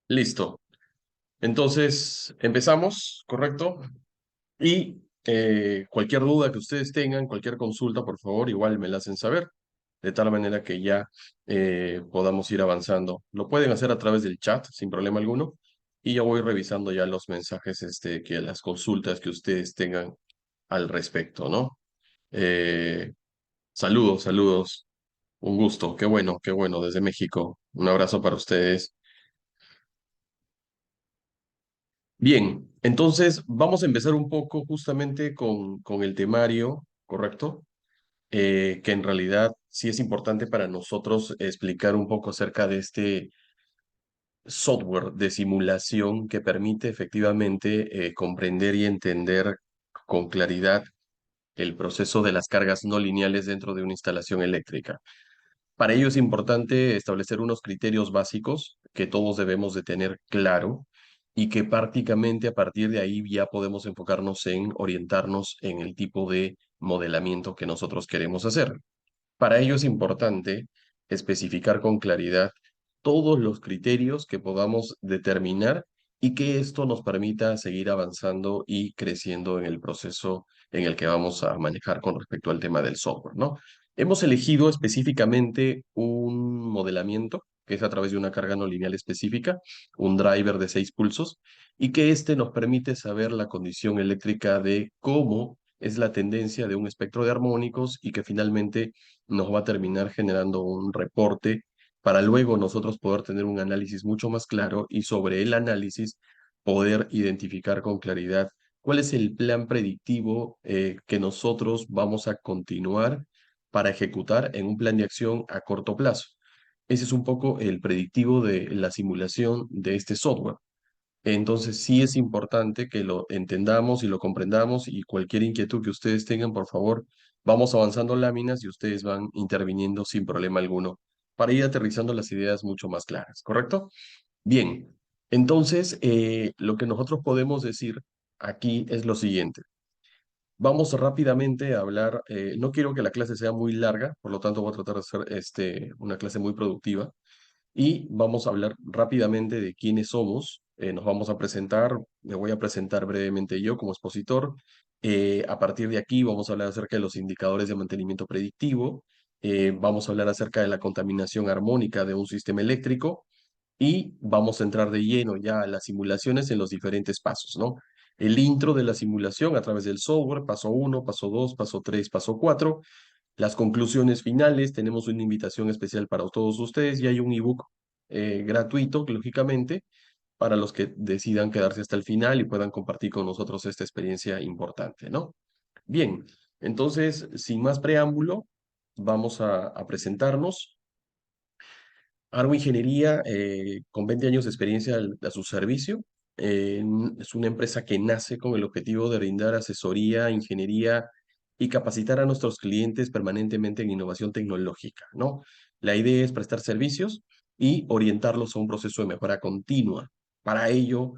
Listo. Entonces, empezamos, ¿correcto? Y cualquier duda que ustedes tengan, cualquier consulta, por favor, igual me la hacen saber, de tal manera que ya podamos ir avanzando. Lo pueden hacer a través del chat, sin problema alguno, y yo voy revisando ya los mensajes, que las consultas que ustedes tengan al respecto, ¿no? Eh, saludos, saludos. Un gusto. Qué bueno, desde México. Un abrazo para ustedes. Bien, entonces vamos a empezar un poco justamente con el temario, ¿correcto? Que en realidad sí es importante para nosotros explicar un poco acerca de este software de simulación que permite efectivamente comprender y entender con claridad el proceso de las cargas no lineales dentro de una instalación eléctrica. Para ello es importante establecer unos criterios básicos que todos debemos de tener claro y que prácticamente a partir de ahí ya podemos enfocarnos en orientarnos en el tipo de modelamiento que nosotros queremos hacer. Para ello es importante especificar con claridad todos los criterios que podamos determinar y que esto nos permita seguir avanzando y creciendo en el proceso en el que vamos a manejar con respecto al tema del software, ¿no? Hemos elegido específicamente un modelamiento que es a través de una carga no lineal específica, un driver de 6 pulsos, y que este nos permite saber la condición eléctrica de cómo es la tendencia de un espectro de armónicos y que finalmente nos va a terminar generando un reporte para luego nosotros poder tener un análisis mucho más claro y sobre el análisis poder identificar con claridad cuál es el plan predictivo que nosotros vamos a continuar para ejecutar en un plan de acción a corto plazo. Ese es un poco el predictivo de la simulación de este software. Entonces sí es importante que lo entendamos y lo comprendamos y cualquier inquietud que ustedes tengan, por favor, vamos avanzando láminas y ustedes van interviniendo sin problema alguno para ir aterrizando las ideas mucho más claras, ¿correcto? Bien, entonces lo que nosotros podemos decir aquí es lo siguiente. Vamos rápidamente a hablar, no quiero que la clase sea muy larga, por lo tanto voy a tratar de hacer una clase muy productiva y vamos a hablar rápidamente de quiénes somos. Nos vamos a presentar, me voy a presentar brevemente yo como expositor. A partir de aquí vamos a hablar acerca de los indicadores de mantenimiento predictivo. Vamos a hablar acerca de la contaminación armónica de un sistema eléctrico y vamos a entrar de lleno ya a las simulaciones en los diferentes pasos, ¿no? El intro de la simulación a través del software, paso uno, paso 2, paso 3, paso 4. Las conclusiones finales, tenemos una invitación especial para todos ustedes y hay un ebook gratuito, lógicamente, para los que decidan quedarse hasta el final y puedan compartir con nosotros esta experiencia importante, ¿no? Bien, entonces, sin más preámbulo, vamos a presentarnos. Argo Ingeniería, con 20 años de experiencia a su servicio, es una empresa que nace con el objetivo de brindar asesoría, ingeniería y capacitar a nuestros clientes permanentemente en innovación tecnológica, ¿no? La idea es prestar servicios y orientarlos a un proceso de mejora continua. Para ello,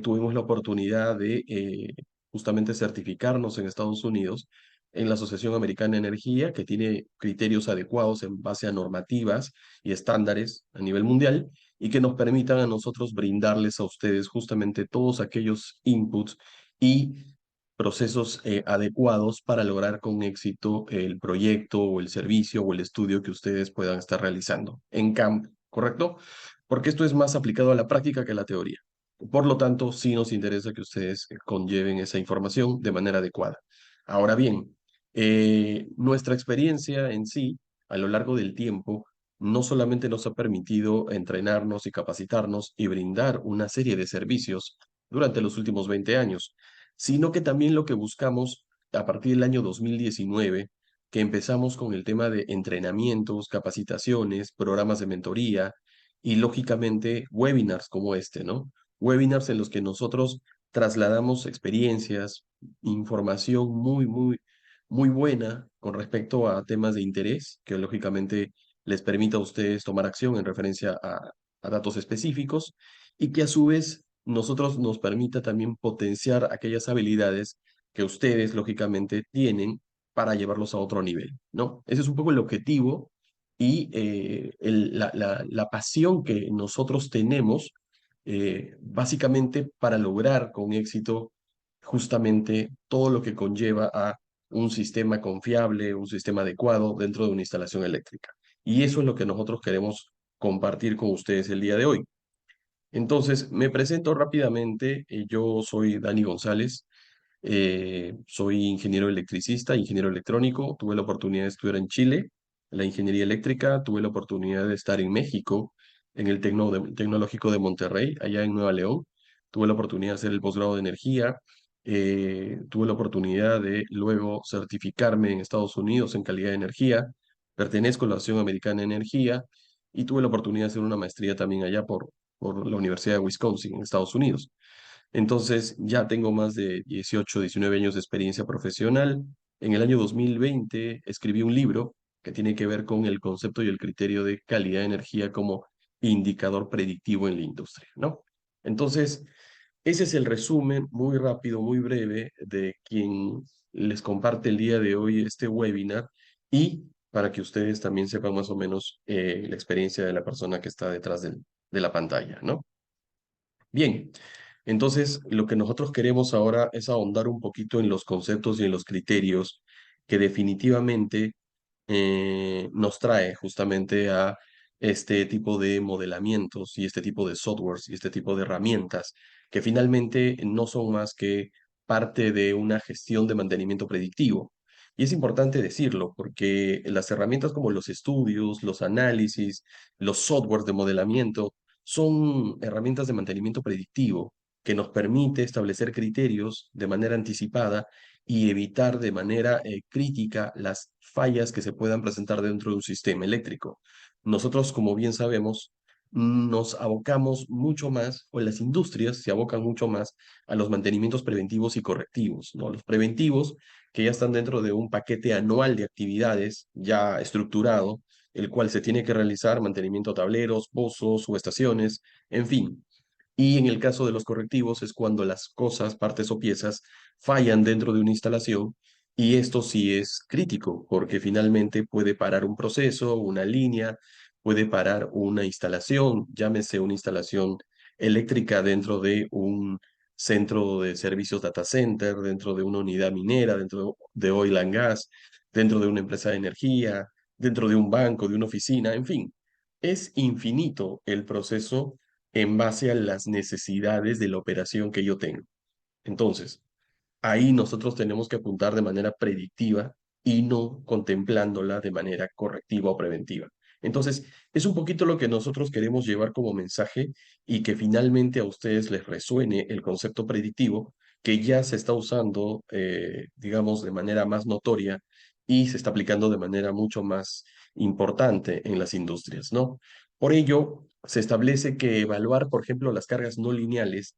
tuvimos la oportunidad de justamente certificarnos en Estados Unidos en la Asociación Americana de Energía, que tiene criterios adecuados en base a normativas y estándares a nivel mundial y que nos permitan a nosotros brindarles a ustedes justamente todos aquellos inputs y procesos adecuados para lograr con éxito el proyecto o el servicio o el estudio que ustedes puedan estar realizando en campo, ¿correcto? Porque esto es más aplicado a la práctica que a la teoría. Por lo tanto, sí nos interesa que ustedes conlleven esa información de manera adecuada. Ahora bien, nuestra experiencia en sí, a lo largo del tiempo, no solamente nos ha permitido entrenarnos y capacitarnos y brindar una serie de servicios durante los últimos 20 años, sino que también lo que buscamos a partir del año 2019, que empezamos con el tema de entrenamientos, capacitaciones, programas de mentoría y lógicamente webinars como este, ¿no? Webinars en los que nosotros trasladamos experiencias, información muy buena con respecto a temas de interés que lógicamente les permita a ustedes tomar acción en referencia a datos específicos y que a su vez nosotros nos permita también potenciar aquellas habilidades que ustedes lógicamente tienen para llevarlos a otro nivel, ¿no? Ese es un poco el objetivo y la pasión que nosotros tenemos básicamente para lograr con éxito justamente todo lo que conlleva a un sistema confiable, un sistema adecuado dentro de una instalación eléctrica. Y eso es lo que nosotros queremos compartir con ustedes el día de hoy. Entonces, me presento rápidamente. Yo soy Dani González. Soy ingeniero electricista, ingeniero electrónico. Tuve la oportunidad de estudiar en Chile la ingeniería eléctrica. Tuve la oportunidad de estar en México, en el Tecnológico de Monterrey, allá en Nueva León. Tuve la oportunidad de hacer el posgrado de energía. Tuve la oportunidad de luego certificarme en Estados Unidos en calidad de energía. Pertenezco a la Asociación Americana de Energía y tuve la oportunidad de hacer una maestría también allá por la Universidad de Wisconsin, en Estados Unidos. Entonces, ya tengo más de 18, 19 años de experiencia profesional. En el año 2020 escribí un libro que tiene que ver con el concepto y el criterio de calidad de energía como indicador predictivo en la industria, ¿no? Entonces, ese es el resumen muy rápido, muy breve de quien les comparte el día de hoy este webinar y para que ustedes también sepan más o menos la experiencia de la persona que está detrás de la pantalla, ¿no? Bien, entonces lo que nosotros queremos ahora es ahondar un poquito en los conceptos y en los criterios que definitivamente nos trae justamente a este tipo de modelamientos y este tipo de softwares y este tipo de herramientas que finalmente no son más que parte de una gestión de mantenimiento predictivo. Y es importante decirlo porque las herramientas como los estudios, los análisis, los softwares de modelamiento son herramientas de mantenimiento predictivo que nos permite establecer criterios de manera anticipada y evitar de manera crítica las fallas que se puedan presentar dentro de un sistema eléctrico. Nosotros, como bien sabemos, nos abocamos mucho más, o las industrias se abocan mucho más a los mantenimientos preventivos y correctivos, ¿no? Los preventivos que ya están dentro de un paquete anual de actividades ya estructurado, el cual se tiene que realizar mantenimiento a tableros, pozos, subestaciones, en fin. Y en el caso de los correctivos es cuando las cosas, partes o piezas fallan dentro de una instalación y esto sí es crítico porque finalmente puede parar un proceso, una línea, puede parar una instalación, llámese una instalación eléctrica dentro de un centro de servicios data center, dentro de una unidad minera, dentro de oil and gas, dentro de una empresa de energía, dentro de un banco, de una oficina, en fin. Es infinito el proceso en base a las necesidades de la operación que yo tengo. Entonces, ahí nosotros tenemos que apuntar de manera predictiva y no contemplándola de manera correctiva o preventiva. Entonces, es un poquito lo que nosotros queremos llevar como mensaje y que finalmente a ustedes les resuene el concepto predictivo que ya se está usando, digamos, de manera más notoria y se está aplicando de manera mucho más importante en las industrias, ¿no? Por ello, se establece que evaluar, por ejemplo, las cargas no lineales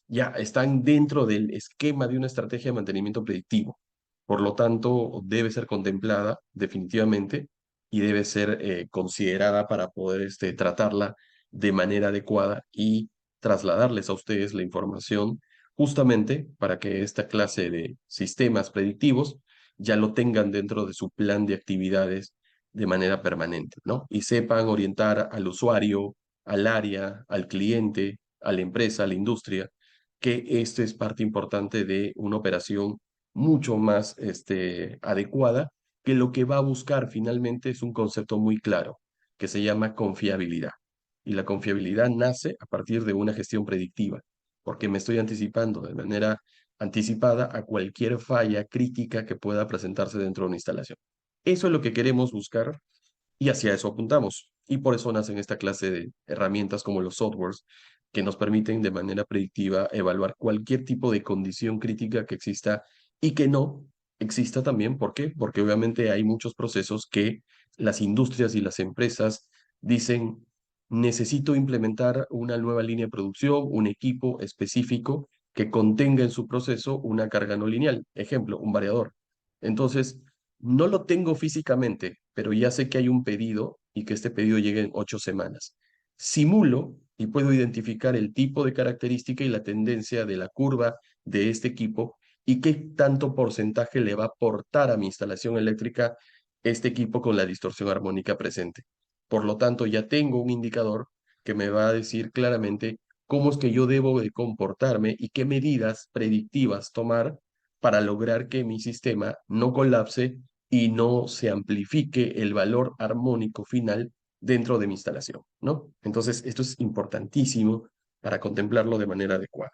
ya están dentro del esquema de una estrategia de mantenimiento predictivo. Por lo tanto, debe ser contemplada definitivamente y debe ser considerada para poder tratarla de manera adecuada y trasladarles a ustedes la información justamente para que esta clase de sistemas predictivos ya lo tengan dentro de su plan de actividades de manera permanente, ¿no? Y sepan orientar al usuario, al área, al cliente, a la empresa, a la industria que esto es parte importante de una operación mucho más adecuada, que lo que va a buscar finalmente es un concepto muy claro, que se llama confiabilidad. Y la confiabilidad nace a partir de una gestión predictiva, porque me estoy anticipando de manera anticipada a cualquier falla crítica que pueda presentarse dentro de una instalación. Eso es lo que queremos buscar y hacia eso apuntamos. Y por eso nacen esta clase de herramientas como los softwares que nos permiten de manera predictiva evaluar cualquier tipo de condición crítica que exista y que no exista también. ¿Por qué? Porque obviamente hay muchos procesos que las industrias y las empresas dicen, necesito implementar una nueva línea de producción, un equipo específico que contenga en su proceso una carga no lineal. Ejemplo, un variador. Entonces, no lo tengo físicamente, pero ya sé que hay un pedido y que este pedido llega en 8 semanas. Simulo y puedo identificar el tipo de característica y la tendencia de la curva de este equipo y qué tanto porcentaje le va a aportar a mi instalación eléctrica este equipo con la distorsión armónica presente. Por lo tanto, ya tengo un indicador que me va a decir claramente cómo es que yo debo de comportarme y qué medidas predictivas tomar para lograr que mi sistema no colapse y no se amplifique el valor armónico final dentro de mi instalación, ¿no? Entonces, esto es importantísimo para contemplarlo de manera adecuada.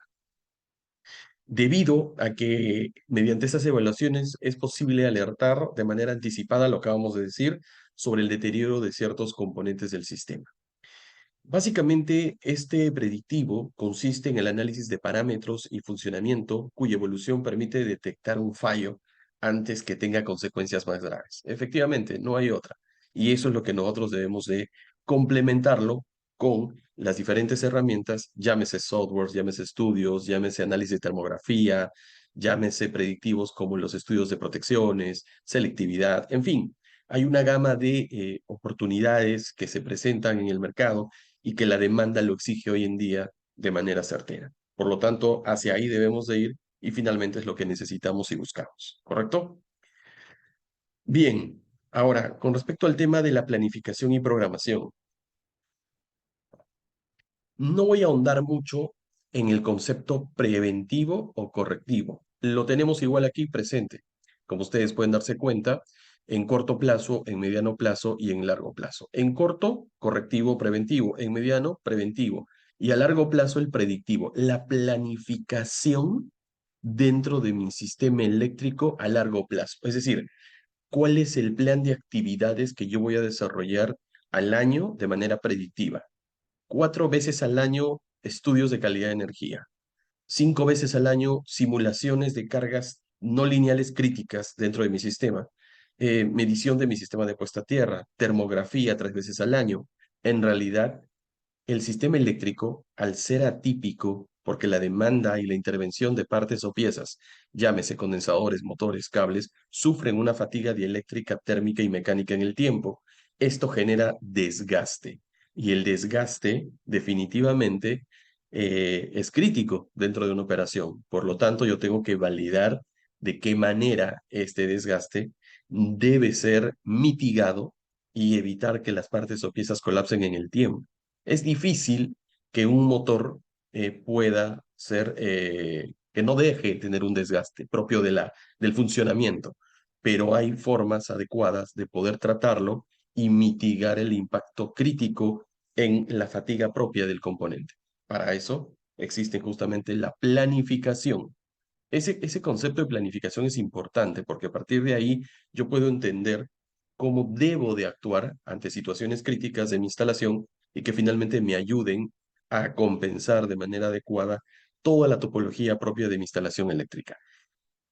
Debido a que mediante estas evaluaciones es posible alertar de manera anticipada, lo acabamos de decir, sobre el deterioro de ciertos componentes del sistema. Básicamente, este predictivo consiste en el análisis de parámetros y funcionamiento cuya evolución permite detectar un fallo antes que tenga consecuencias más graves. Efectivamente, no hay otra. Y eso es lo que nosotros debemos de complementarlo con las diferentes herramientas, llámese softwares, llámese estudios, llámese análisis de termografía, llámese predictivos como los estudios de protecciones, selectividad, en fin. Hay una gama de oportunidades que se presentan en el mercado y que la demanda lo exige hoy en día de manera certera. Por lo tanto, hacia ahí debemos de ir y finalmente es lo que necesitamos y buscamos, ¿correcto? Bien, ahora, con respecto al tema de la planificación y programación, no voy a ahondar mucho en el concepto preventivo o correctivo. Lo tenemos igual aquí presente, como ustedes pueden darse cuenta, en corto plazo, en mediano plazo y en largo plazo. En corto, correctivo, preventivo. En mediano, preventivo. Y a largo plazo, el predictivo. La planificación dentro de mi sistema eléctrico a largo plazo. Es decir, ¿cuál es el plan de actividades que yo voy a desarrollar al año de manera predictiva? 4 veces al año estudios de calidad de energía, 5 veces al año simulaciones de cargas no lineales críticas dentro de mi sistema, medición de mi sistema de puesta a tierra, termografía 3 veces al año. En realidad, el sistema eléctrico, al ser atípico, porque la demanda y la intervención de partes o piezas, llámese condensadores, motores, cables, sufren una fatiga dieléctrica, térmica y mecánica en el tiempo. Esto genera desgaste y el desgaste definitivamente es crítico dentro de una operación. Por lo tanto, yo tengo que validar de qué manera este desgaste debe ser mitigado y evitar que las partes o piezas colapsen en el tiempo. Es difícil que un motor pueda ser, que no deje de tener un desgaste propio del funcionamiento, pero hay formas adecuadas de poder tratarlo y mitigar el impacto crítico en la fatiga propia del componente. Para eso existe justamente la planificación. Ese concepto de planificación es importante porque a partir de ahí yo puedo entender cómo debo de actuar ante situaciones críticas de mi instalación y que finalmente me ayuden a compensar de manera adecuada toda la topología propia de mi instalación eléctrica.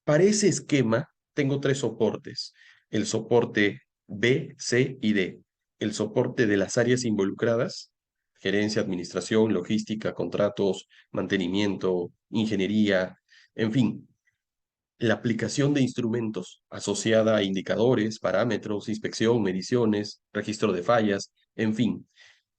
Para ese esquema tengo 3 soportes: el soporte B, C y D. El soporte de las áreas involucradas: gerencia, administración, logística, contratos, mantenimiento, ingeniería, en fin, la aplicación de instrumentos asociada a indicadores, parámetros, inspección, mediciones, registro de fallas, en fin.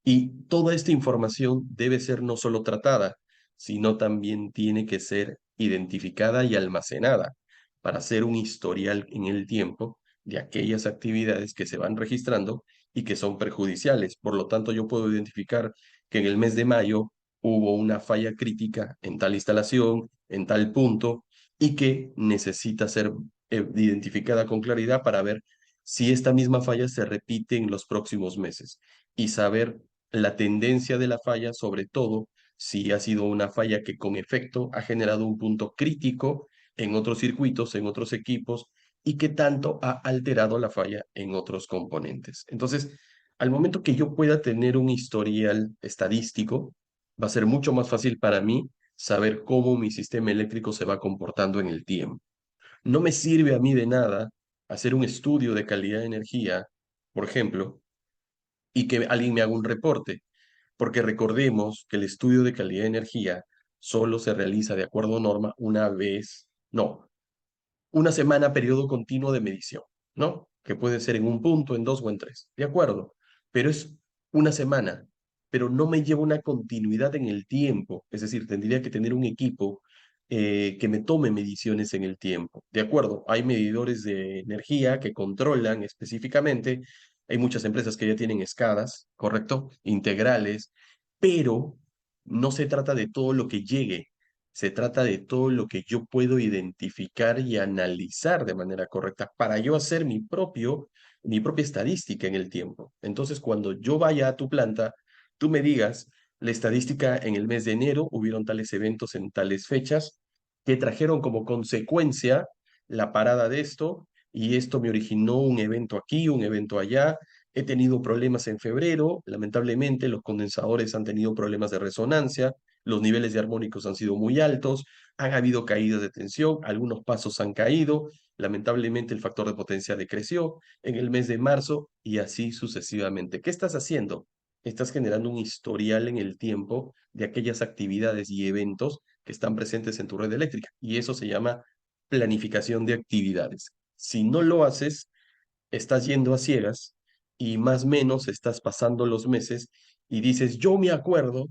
Y toda esta información debe ser no solo tratada, sino también tiene que ser identificada y almacenada para hacer un historial en el tiempo de aquellas actividades que se van registrando y que son perjudiciales. Por lo tanto, yo puedo identificar que en el mes de mayo hubo una falla crítica en tal instalación, en tal punto, y que necesita ser identificada con claridad para ver si esta misma falla se repite en los próximos meses y saber la tendencia de la falla, sobre todo si ha sido una falla que con efecto ha generado un punto crítico en otros circuitos, en otros equipos, y que tanto ha alterado la falla en otros componentes. Entonces, al momento que yo pueda tener un historial estadístico, va a ser mucho más fácil para mí saber cómo mi sistema eléctrico se va comportando en el tiempo. No me sirve a mí de nada hacer un estudio de calidad de energía, por ejemplo, y que alguien me haga un reporte, porque recordemos que el estudio de calidad de energía solo se realiza de acuerdo a norma una vez, no, una semana periodo continuo de medición, ¿no? Que puede ser en un punto, en dos o en tres, de acuerdo, pero es una semana, pero no me lleva una continuidad en el tiempo, es decir, tendría que tener un equipo que me tome mediciones en el tiempo, de acuerdo, hay medidores de energía que controlan específicamente, hay muchas empresas que ya tienen escalas, ¿correcto? Integrales, pero no se trata de todo lo que llegue, se trata de todo lo que yo puedo identificar y analizar de manera correcta para yo hacer mi propia estadística en el tiempo. Entonces, cuando yo vaya a tu planta, tú me digas, la estadística en el mes de enero, hubieron tales eventos en tales fechas que trajeron como consecuencia la parada de esto, y esto me originó un evento aquí, un evento allá. He tenido problemas en febrero, lamentablemente los condensadores han tenido problemas de resonancia, los niveles de armónicos han sido muy altos, han habido caídas de tensión, algunos pasos han caído, lamentablemente el factor de potencia decreció en el mes de marzo y así sucesivamente. ¿Qué estás haciendo? Estás generando un historial en el tiempo de aquellas actividades y eventos que están presentes en tu red eléctrica, y eso se llama planificación de actividades. Si no lo haces, estás yendo a ciegas y más o menos estás pasando los meses y dices, yo me acuerdo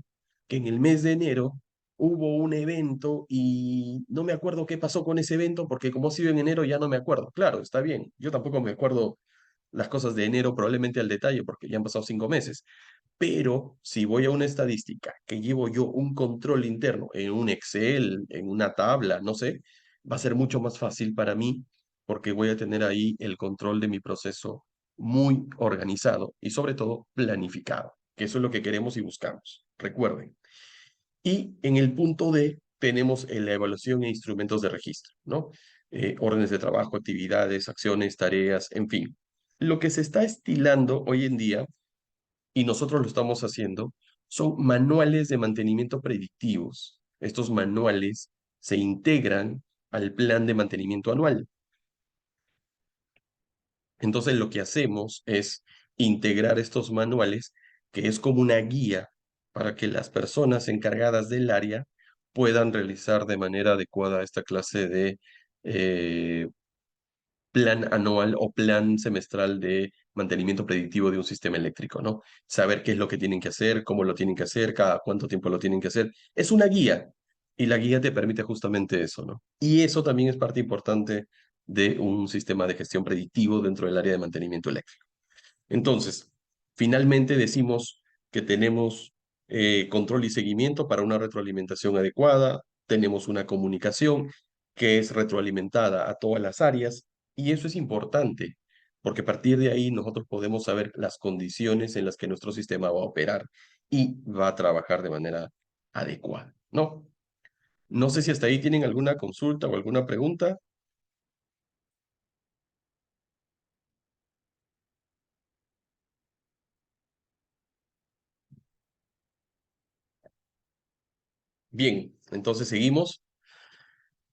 que en el mes de enero hubo un evento y no me acuerdo qué pasó con ese evento porque como ha sido en enero ya no me acuerdo. Claro, está bien, yo tampoco me acuerdo las cosas de enero probablemente al detalle porque ya han pasado 5 meses, pero si voy a una estadística que llevo yo un control interno en un Excel, en una tabla, no sé, va a ser mucho más fácil para mí porque voy a tener ahí el control de mi proceso muy organizado y sobre todo planificado, que eso es lo que queremos y buscamos. Recuerden. Y en el punto D tenemos la evaluación e instrumentos de registro, ¿no? Órdenes de trabajo, actividades, acciones, tareas, en fin. Lo que se está estilando hoy en día y nosotros lo estamos haciendo, son manuales de mantenimiento predictivos. Estos manuales se integran al plan de mantenimiento anual. Entonces lo que hacemos es integrar estos manuales, que es como una guía para que las personas encargadas del área puedan realizar de manera adecuada esta clase de eh, plan anual o plan semestral de mantenimiento predictivo de un sistema eléctrico, ¿no? Saber qué es lo que tienen que hacer, cómo lo tienen que hacer, cada cuánto tiempo lo tienen que hacer. Es una guía y la guía te permite justamente eso, ¿no? Y eso también es parte importante de un sistema de gestión predictivo dentro del área de mantenimiento eléctrico. Entonces, finalmente decimos que tenemos control y seguimiento para una retroalimentación adecuada, tenemos una comunicación que es retroalimentada a todas las áreas, y eso es importante, porque a partir de ahí nosotros podemos saber las condiciones en las que nuestro sistema va a operar y va a trabajar de manera adecuada, ¿no? No sé si hasta ahí tienen alguna consulta o alguna pregunta. Bien, entonces seguimos.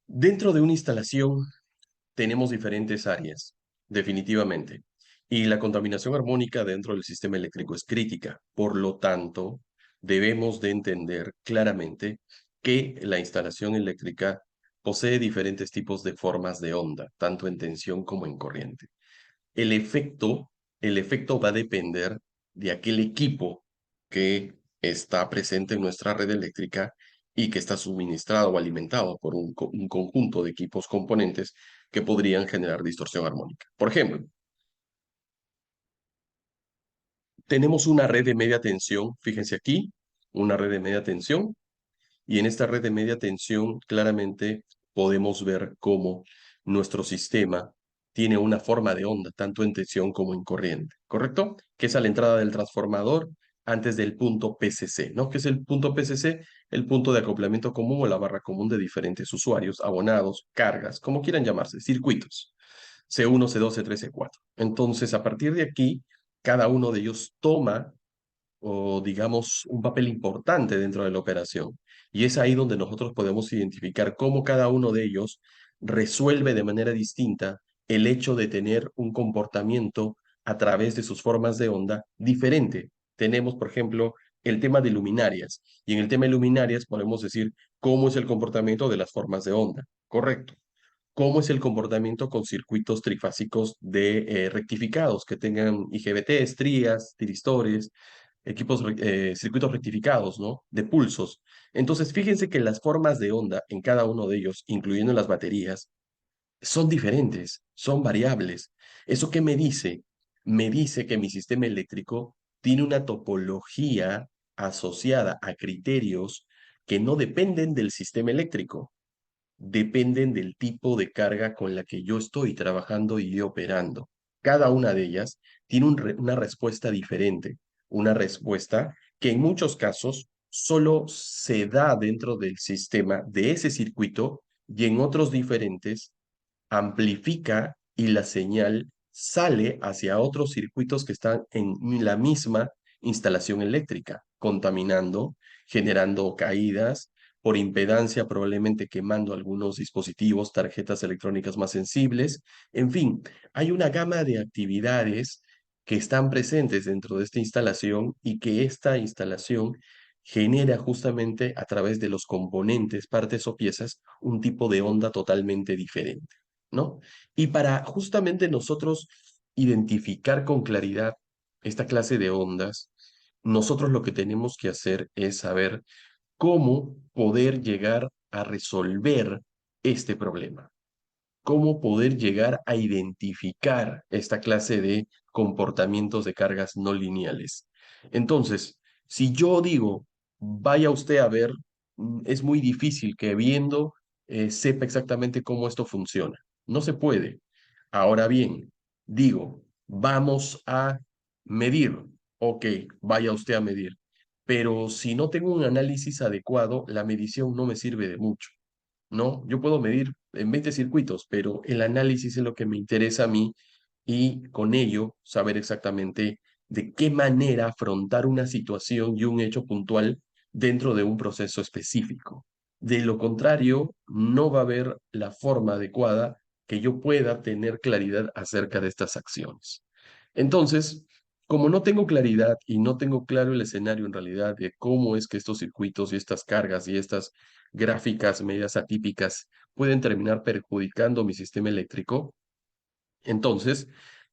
Dentro de una instalación tenemos diferentes áreas, definitivamente. Y la contaminación armónica dentro del sistema eléctrico es crítica. Por lo tanto, debemos de entender claramente que la instalación eléctrica posee diferentes tipos de formas de onda, tanto en tensión como en corriente. El efecto, el efecto va a depender de aquel equipo que está presente en nuestra red eléctrica y que está suministrado o alimentado por un conjunto de equipos componentes que podrían generar distorsión armónica. Por ejemplo, tenemos una red de media tensión, fíjense aquí, una red de media tensión, y en esta red de media tensión claramente podemos ver cómo nuestro sistema tiene una forma de onda, tanto en tensión como en corriente, ¿correcto? Que es a la entrada del transformador antes del punto PCC, ¿no? ¿Qué es el punto PCC? El punto de acoplamiento común o la barra común de diferentes usuarios, abonados, cargas, como quieran llamarse, circuitos. C1, C2, C3, C4. Entonces, a partir de aquí, cada uno de ellos toma o digamos un papel importante dentro de la operación. Y es ahí donde nosotros podemos identificar cómo cada uno de ellos resuelve de manera distinta el hecho de tener un comportamiento a través de sus formas de onda diferente. Tenemos, por ejemplo, el tema de luminarias. Y en el tema de luminarias podemos decir cómo es el comportamiento de las formas de onda. Correcto. ¿Cómo es el comportamiento con circuitos trifásicos de rectificados que tengan IGBT, estrías, tiristores, circuitos rectificados, ¿no? De pulsos. Entonces, fíjense que las formas de onda en cada uno de ellos, incluyendo las baterías, son diferentes, son variables. ¿Eso qué me dice? Me dice que mi sistema eléctrico tiene una topología asociada a criterios que no dependen del sistema eléctrico, dependen del tipo de carga con la que yo estoy trabajando y operando. Cada una de ellas tiene una respuesta diferente, una respuesta que en muchos casos solo se da dentro del sistema de ese circuito y en otros diferentes amplifica y la señal sale hacia otros circuitos que están en la misma instalación eléctrica, contaminando, generando caídas, por impedancia, probablemente quemando algunos dispositivos, tarjetas electrónicas más sensibles. En fin, hay una gama de actividades que están presentes dentro de esta instalación y que esta instalación genera justamente a través de los componentes, partes o piezas, un tipo de onda totalmente diferente. ¿No? Y para justamente nosotros identificar con claridad esta clase de ondas, nosotros lo que tenemos que hacer es saber cómo poder llegar a resolver este problema, cómo poder llegar a identificar esta clase de comportamientos de cargas no lineales. Entonces, si yo digo, vaya usted a ver, es muy difícil que viendo sepa exactamente cómo esto funciona. No se puede. Ahora bien, digo, vamos a medir. Ok, vaya usted a medir. Pero si no tengo un análisis adecuado, la medición no me sirve de mucho. ¿No? Yo puedo medir en 20 circuitos, pero el análisis es lo que me interesa a mí y con ello saber exactamente de qué manera afrontar una situación y un hecho puntual dentro de un proceso específico. De lo contrario, no va a haber la forma adecuada que yo pueda tener claridad acerca de estas acciones. Entonces, como no tengo claridad y no tengo claro el escenario en realidad de cómo es que estos circuitos y estas cargas y estas gráficas medias atípicas pueden terminar perjudicando mi sistema eléctrico, entonces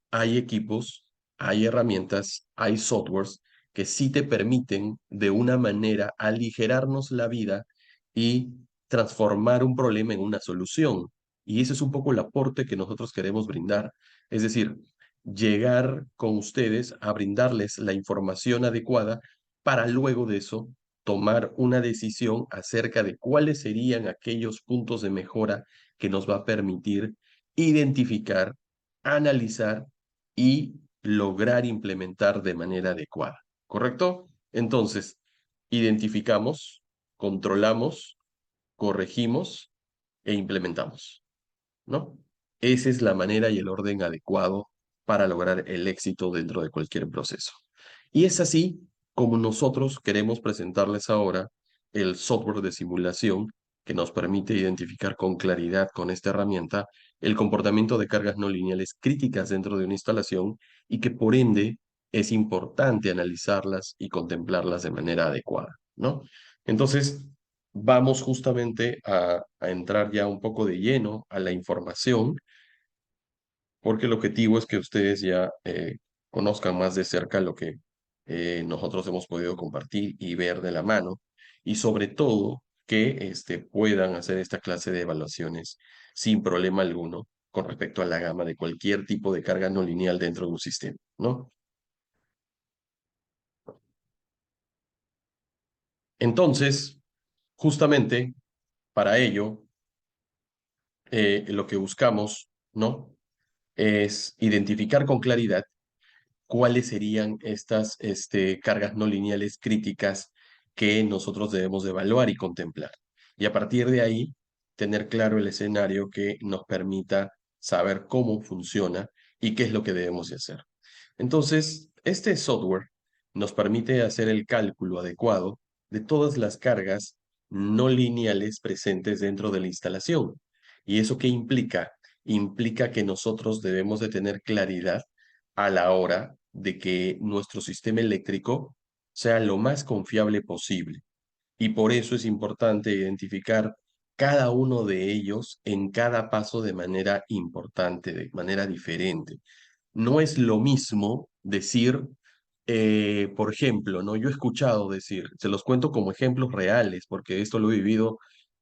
hay equipos, hay herramientas, hay softwares que sí te permiten de una manera aligerarnos la vida y transformar un problema en una solución. Y ese es un poco el aporte que nosotros queremos brindar. Es decir, llegar con ustedes a brindarles la información adecuada para luego de eso tomar una decisión acerca de cuáles serían aquellos puntos de mejora que nos va a permitir identificar, analizar y lograr implementar de manera adecuada. ¿Correcto? Entonces, identificamos, controlamos, corregimos e implementamos, ¿no? Esa es la manera y el orden adecuado para lograr el éxito dentro de cualquier proceso. Y es así como nosotros queremos presentarles ahora el software de simulación que nos permite identificar con claridad con esta herramienta el comportamiento de cargas no lineales críticas dentro de una instalación y que por ende es importante analizarlas y contemplarlas de manera adecuada, ¿no? Entonces, vamos justamente a entrar ya un poco de lleno a la información, porque el objetivo es que ustedes ya conozcan más de cerca lo que nosotros hemos podido compartir y ver de la mano, y sobre todo que puedan hacer esta clase de evaluaciones sin problema alguno con respecto a la gama de cualquier tipo de carga no lineal dentro de un sistema, ¿no? Entonces, justamente para ello, lo que buscamos, ¿no? Es identificar con claridad cuáles serían estas cargas no lineales críticas que nosotros debemos de evaluar y contemplar. Y a partir de ahí, tener claro el escenario que nos permita saber cómo funciona y qué es lo que debemos de hacer. Entonces, este software nos permite hacer el cálculo adecuado de todas las cargas no lineales presentes dentro de la instalación. ¿Y eso qué implica? Implica que nosotros debemos de tener claridad a la hora de que nuestro sistema eléctrico sea lo más confiable posible. Y por eso es importante identificar cada uno de ellos en cada paso de manera importante, de manera diferente. No es lo mismo decir, por ejemplo, ¿no? Yo he escuchado decir, se los cuento como ejemplos reales, porque esto lo he vivido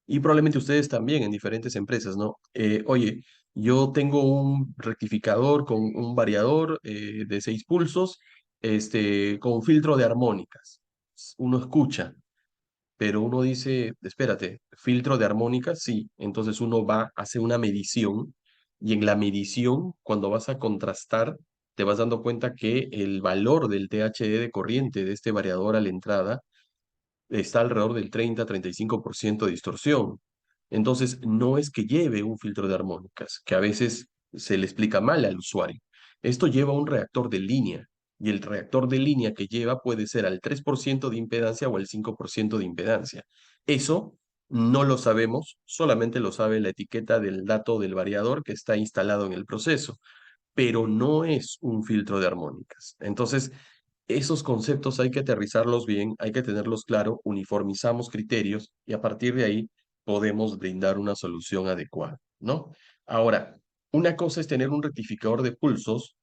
y probablemente ustedes también en diferentes empresas, ¿no? Oye, yo tengo un rectificador con un variador de 6 pulsos, con filtro de armónicas. uno escucha, pero uno dice, espérate, filtro de armónicas, sí. Entonces uno va, hace una medición y en la medición, cuando vas a contrastar, te vas dando cuenta que el valor del THD de corriente de este variador a la entrada está alrededor del 30-35% de distorsión. Entonces, no es que lleve un filtro de armónicas, que a veces se le explica mal al usuario. Esto lleva un reactor de línea, y el reactor de línea que lleva puede ser al 3% de impedancia o al 5% de impedancia. Eso no lo sabemos, solamente lo sabe la etiqueta del dato del variador que está instalado en el proceso, pero no es un filtro de armónicas. Entonces, esos conceptos hay que aterrizarlos bien, hay que tenerlos claro, uniformizamos criterios y a partir de ahí podemos brindar una solución adecuada, ¿no? Ahora, una cosa es tener un rectificador de pulsos,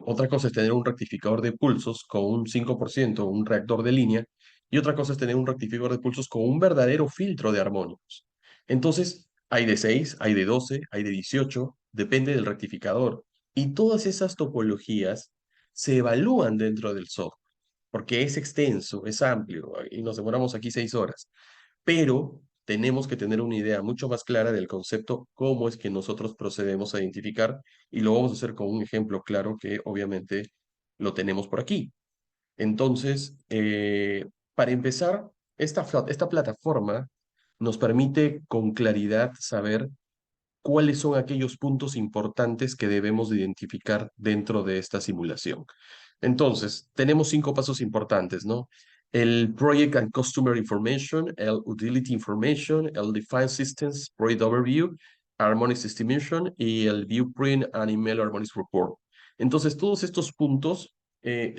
otra cosa es tener un rectificador de pulsos con un 5%, un reactor de línea, y otra cosa es tener un rectificador de pulsos con un verdadero filtro de armónicos. Entonces, hay de 6, hay de 12, hay de 18, depende del rectificador. Y todas esas topologías se evalúan dentro del software, porque es extenso, es amplio, y nos demoramos aquí 6 horas, pero tenemos que tener una idea mucho más clara del concepto, cómo es que nosotros procedemos a identificar, y lo vamos a hacer con un ejemplo claro que obviamente lo tenemos por aquí. Entonces, para empezar, esta plataforma nos permite con claridad saber cuáles son aquellos puntos importantes que debemos de identificar dentro de esta simulación. Entonces, tenemos 5 pasos importantes, ¿no? El Project and Customer Information, el Utility Information, el Defined Systems Project Overview, Harmonics Estimation y el Viewprint and Email Harmonics Report. Entonces, todos estos puntos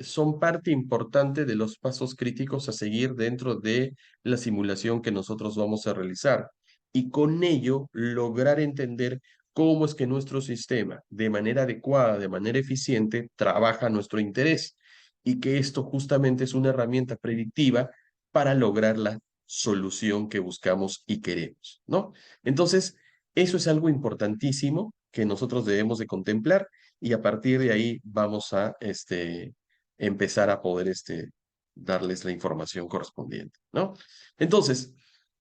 son parte importante de los pasos críticos a seguir dentro de la simulación que nosotros vamos a realizar y con ello lograr entender cómo es que nuestro sistema, de manera adecuada, de manera eficiente, trabaja a nuestro interés y que esto justamente es una herramienta predictiva para lograr la solución que buscamos y queremos, ¿no? Entonces, eso es algo importantísimo que nosotros debemos de contemplar y a partir de ahí vamos a empezar a poder darles la información correspondiente, ¿no? Entonces,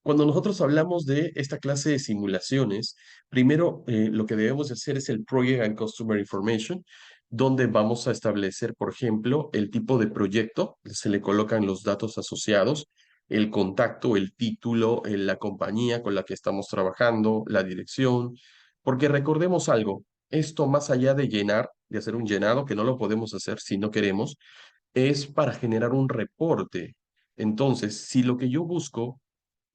cuando nosotros hablamos de esta clase de simulaciones, primero lo que debemos de hacer es el Project and Customer Information, donde vamos a establecer, por ejemplo, el tipo de proyecto, se le colocan los datos asociados, el contacto, el título, la compañía con la que estamos trabajando, la dirección, porque recordemos algo, esto más allá de llenar, de hacer un llenado, que no lo podemos hacer si no queremos, es para generar un reporte. Entonces, si lo que yo busco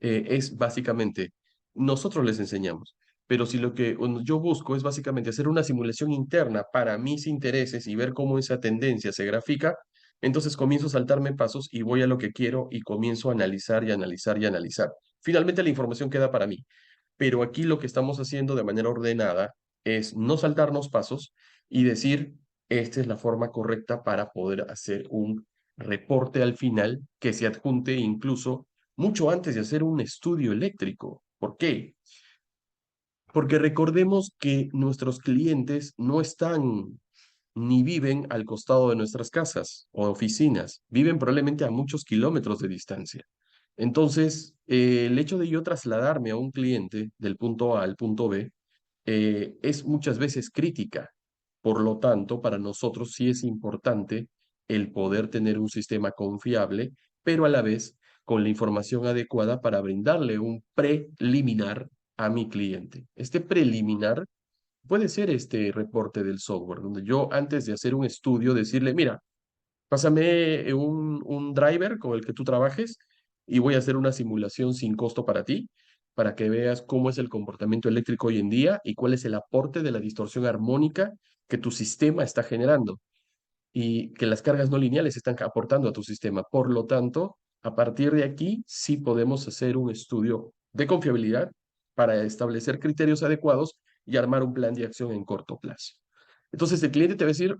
es básicamente, nosotros les enseñamos, pero si lo que yo busco es básicamente hacer una simulación interna para mis intereses y ver cómo esa tendencia se grafica, entonces comienzo a saltarme pasos y voy a lo que quiero y comienzo a analizar y analizar y analizar. Finalmente la información queda para mí, pero aquí lo que estamos haciendo de manera ordenada es no saltarnos pasos y decir, esta es la forma correcta para poder hacer un reporte al final que se adjunte incluso mucho antes de hacer un estudio eléctrico. ¿Por qué? Porque recordemos que nuestros clientes no están ni viven al costado de nuestras casas o oficinas, viven probablemente a muchos kilómetros de distancia. Entonces, el hecho de yo trasladarme a un cliente del punto A al punto B es muchas veces crítica. Por lo tanto, para nosotros sí es importante el poder tener un sistema confiable, pero a la vez con la información adecuada para brindarle un preliminar a mi cliente. Este preliminar puede ser este reporte del software, donde yo antes de hacer un estudio decirle, mira, pásame un driver con el que tú trabajes y voy a hacer una simulación sin costo para ti, para que veas cómo es el comportamiento eléctrico hoy en día y cuál es el aporte de la distorsión armónica que tu sistema está generando y que las cargas no lineales están aportando a tu sistema. Por lo tanto, a partir de aquí sí podemos hacer un estudio de confiabilidad para establecer criterios adecuados y armar un plan de acción en corto plazo. Entonces el cliente te va a decir,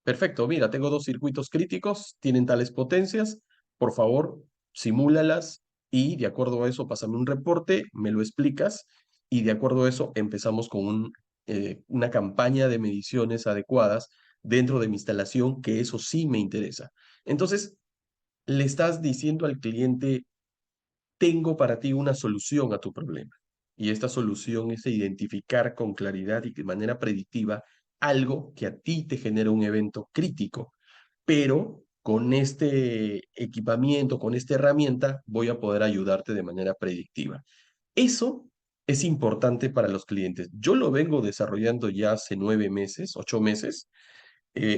perfecto, mira, tengo 2 circuitos críticos, tienen tales potencias, por favor, simúlalas y de acuerdo a eso pásame un reporte, me lo explicas y de acuerdo a eso empezamos con una campaña de mediciones adecuadas dentro de mi instalación, que eso sí me interesa. Entonces, le estás diciendo al cliente, tengo para ti una solución a tu problema. Y esta solución es identificar con claridad y de manera predictiva algo que a ti te genera un evento crítico. Pero con este equipamiento, con esta herramienta, voy a poder ayudarte de manera predictiva. Eso es importante para los clientes. Yo lo vengo desarrollando ya hace 9 meses, 8 meses,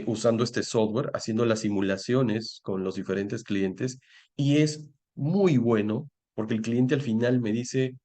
usando este software, haciendo las simulaciones con los diferentes clientes y es muy bueno porque el cliente al final me dice,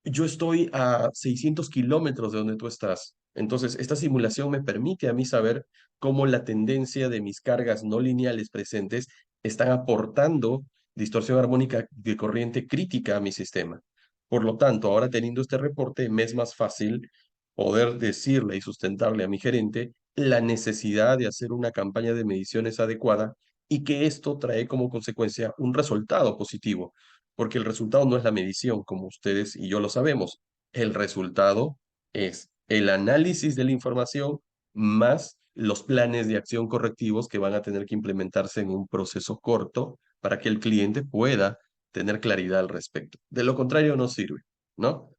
yo estoy a 600 kilómetros de donde tú estás. Entonces, esta simulación me permite a mí saber cómo la tendencia de mis cargas no lineales presentes están aportando distorsión armónica de corriente crítica a mi sistema. Por lo tanto, ahora teniendo este reporte, me es más fácil poder decirle y sustentarle a mi gerente la necesidad de hacer una campaña de mediciones adecuada y que esto trae como consecuencia un resultado positivo porque el resultado no es la medición, como ustedes y yo lo sabemos. El resultado es el análisis de la información más los planes de acción correctivos que van a tener que implementarse en un proceso corto para que el cliente pueda tener claridad al respecto. De lo contrario, no sirve, ¿no?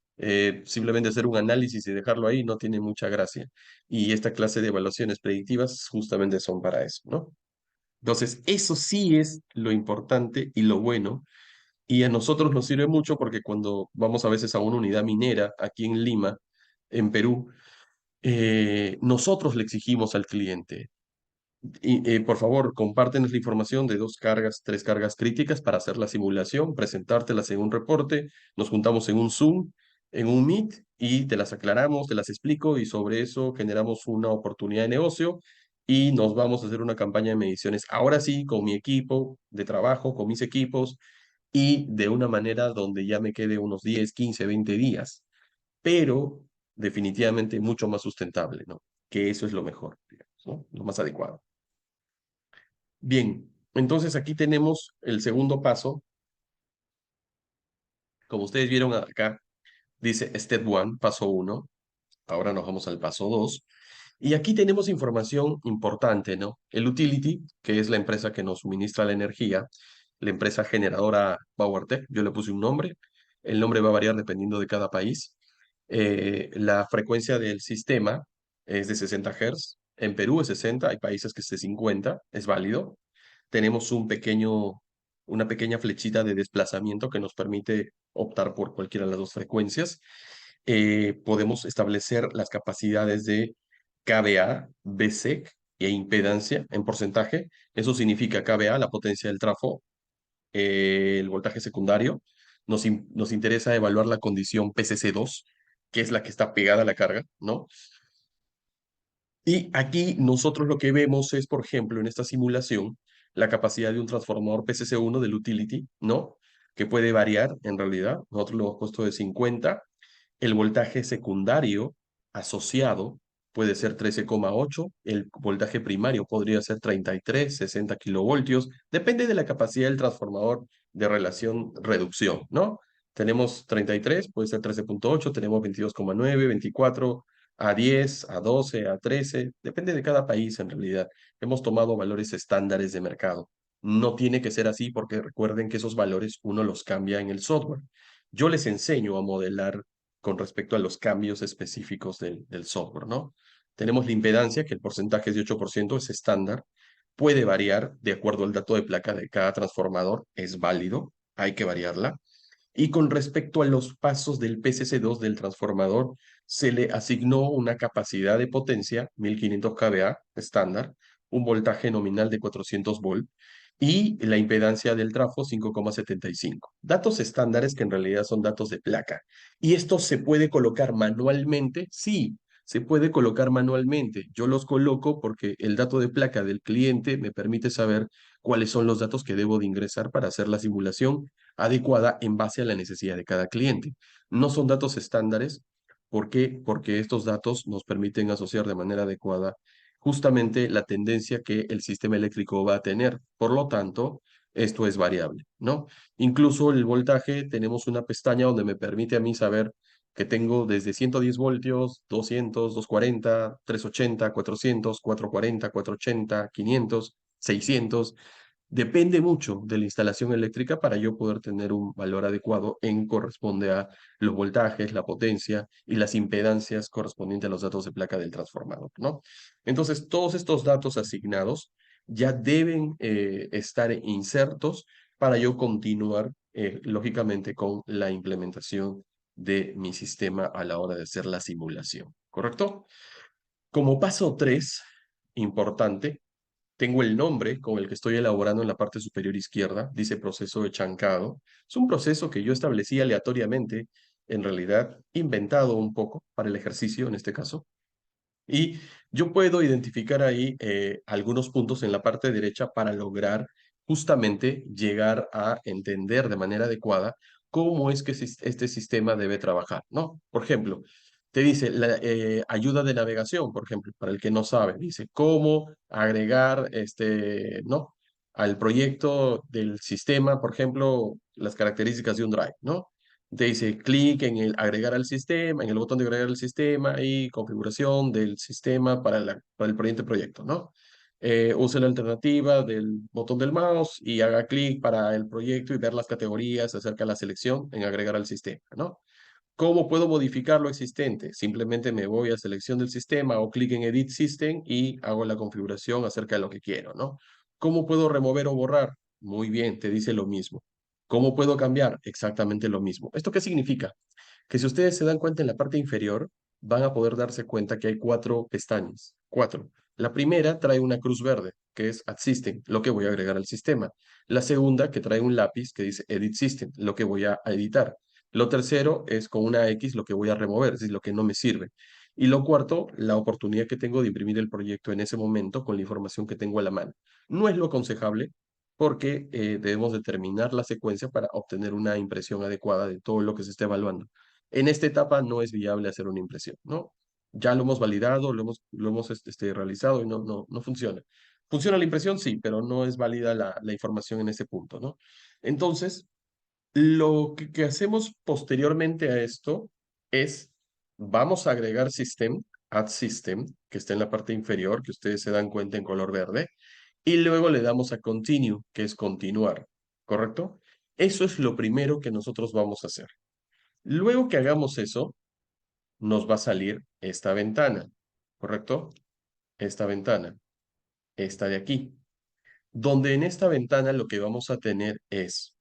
Simplemente hacer un análisis y dejarlo ahí no tiene mucha gracia. Y esta clase de evaluaciones predictivas justamente son para eso, ¿no? Entonces, eso sí es lo importante y lo bueno y a nosotros nos sirve mucho porque cuando vamos a veces a una unidad minera aquí en Lima, en Perú, nosotros le exigimos al cliente, por favor, compártenos la información de 2 cargas, 3 cargas críticas para hacer la simulación, presentártelas en un reporte, nos juntamos en un Zoom, en un Meet y te las aclaramos, te las explico y sobre eso generamos una oportunidad de negocio y nos vamos a hacer una campaña de mediciones. Ahora sí, con mi equipo de trabajo, con mis equipos y de una manera donde ya me quede unos 10, 15, 20 días, pero definitivamente mucho más sustentable, ¿no? Que eso es lo mejor, digamos, ¿no? Lo más adecuado. Bien, entonces aquí tenemos el segundo paso. Como ustedes vieron acá, dice Step 1, paso 1. Ahora nos vamos al paso 2. Y aquí tenemos información importante, ¿no? El utility, que es la empresa que nos suministra la energía, la empresa generadora PowerTech, yo le puse un nombre, el nombre va a variar dependiendo de cada país. La frecuencia del sistema es de 60 Hz, en Perú es 60, hay países que es de 50, es válido. Tenemos una pequeña flechita de desplazamiento que nos permite optar por cualquiera de las 2 frecuencias. Podemos establecer las capacidades de KVA, BSEC e impedancia en porcentaje. Eso significa KVA, la potencia del trafo, el voltaje secundario. Nos interesa evaluar la condición PCC2, que es la que está pegada a la carga, ¿no? Y aquí nosotros lo que vemos es, por ejemplo, en esta simulación, la capacidad de un transformador PCC1 del utility, ¿no? Que puede variar en realidad. Nosotros lo hemos puesto de 50. El voltaje secundario asociado puede ser 13,8. El voltaje primario podría ser 33, 60 kilovoltios. Depende de la capacidad del transformador de relación reducción, ¿no? Tenemos 33, puede ser 13,8. Tenemos 22,9, 24 a 10, a 12, a 13, depende de cada país en realidad. Hemos tomado valores estándares de mercado. No tiene que ser así porque recuerden que esos valores uno los cambia en el software. Yo les enseño a modelar con respecto a los cambios específicos del software, ¿no? Tenemos la impedancia, que el porcentaje es de 8%, es estándar. Puede variar de acuerdo al dato de placa de cada transformador, es válido, hay que variarla. Y con respecto a los pasos del PCC2 del transformador, se le asignó una capacidad de potencia, 1500 kVA estándar, un voltaje nominal de 400 volt y la impedancia del trafo 5,75. Datos estándares que en realidad son datos de placa. ¿Y esto se puede colocar manualmente? Sí, se puede colocar manualmente. Yo los coloco porque el dato de placa del cliente me permite saber cuáles son los datos que debo de ingresar para hacer la simulación adecuada en base a la necesidad de cada cliente. No son datos estándares. ¿Por qué? Porque estos datos nos permiten asociar de manera adecuada justamente la tendencia que el sistema eléctrico va a tener. Por lo tanto, esto es variable, ¿no? Incluso el voltaje, tenemos una pestaña donde me permite a mí saber que tengo desde 110 voltios, 200, 240, 380, 400, 440, 480, 500, 600. Depende mucho de la instalación eléctrica para yo poder tener un valor adecuado en corresponde a los voltajes, la potencia y las impedancias correspondientes a los datos de placa del transformador, ¿no? Entonces, todos estos datos asignados ya deben estar insertos para yo continuar, lógicamente, con la implementación de mi sistema a la hora de hacer la simulación, ¿correcto? Como paso 3 importante, tengo el nombre con el que estoy elaborando en la parte superior izquierda, dice proceso de chancado. Es un proceso que yo establecí aleatoriamente, en realidad inventado un poco para el ejercicio en este caso. Y yo puedo identificar ahí algunos puntos en la parte derecha para lograr justamente llegar a entender de manera adecuada cómo es que este sistema debe trabajar, ¿no? Por ejemplo, te dice la ayuda de navegación, por ejemplo, para el que no sabe, dice cómo agregar ¿no? Al proyecto del sistema, por ejemplo, las características de un drive, ¿no? Te dice clic en el agregar al sistema, en el botón de agregar al sistema y configuración del sistema para el proyecto, ¿no? Use la alternativa del botón del mouse y haga clic para el proyecto y ver las categorías acerca de la selección en agregar al sistema, ¿no? ¿Cómo puedo modificar lo existente? Simplemente me voy a selección del sistema o clic en Edit System y hago la configuración acerca de lo que quiero, ¿no? ¿Cómo puedo remover o borrar? Muy bien, te dice lo mismo. ¿Cómo puedo cambiar? Exactamente lo mismo. ¿Esto qué significa? Que si ustedes se dan cuenta en la parte inferior, van a poder darse cuenta que hay cuatro pestañas. Cuatro. La primera trae una cruz verde, que es Add System, lo que voy a agregar al sistema. La segunda, que trae un lápiz que dice Edit System, lo que voy a editar. Lo tercero es con una X lo que voy a remover, es decir, lo que no me sirve. Y lo cuarto, la oportunidad que tengo de imprimir el proyecto en ese momento con la información que tengo a la mano. No es lo aconsejable porque debemos determinar la secuencia para obtener una impresión adecuada de todo lo que se esté evaluando. En esta etapa no es viable hacer una impresión, ¿no? Ya lo hemos validado, lo hemos realizado y no funciona. ¿Funciona la impresión? Sí, pero no es válida la información en ese punto, ¿no? Entonces, lo que hacemos posteriormente a esto es, vamos a agregar system, add system, que está en la parte inferior, que ustedes se dan cuenta en color verde, y luego le damos a continue, que es continuar, ¿correcto? Eso es lo primero que nosotros vamos a hacer. Luego que hagamos eso, nos va a salir esta ventana, ¿correcto? Esta ventana, esta de aquí, donde en esta ventana lo que vamos a tener es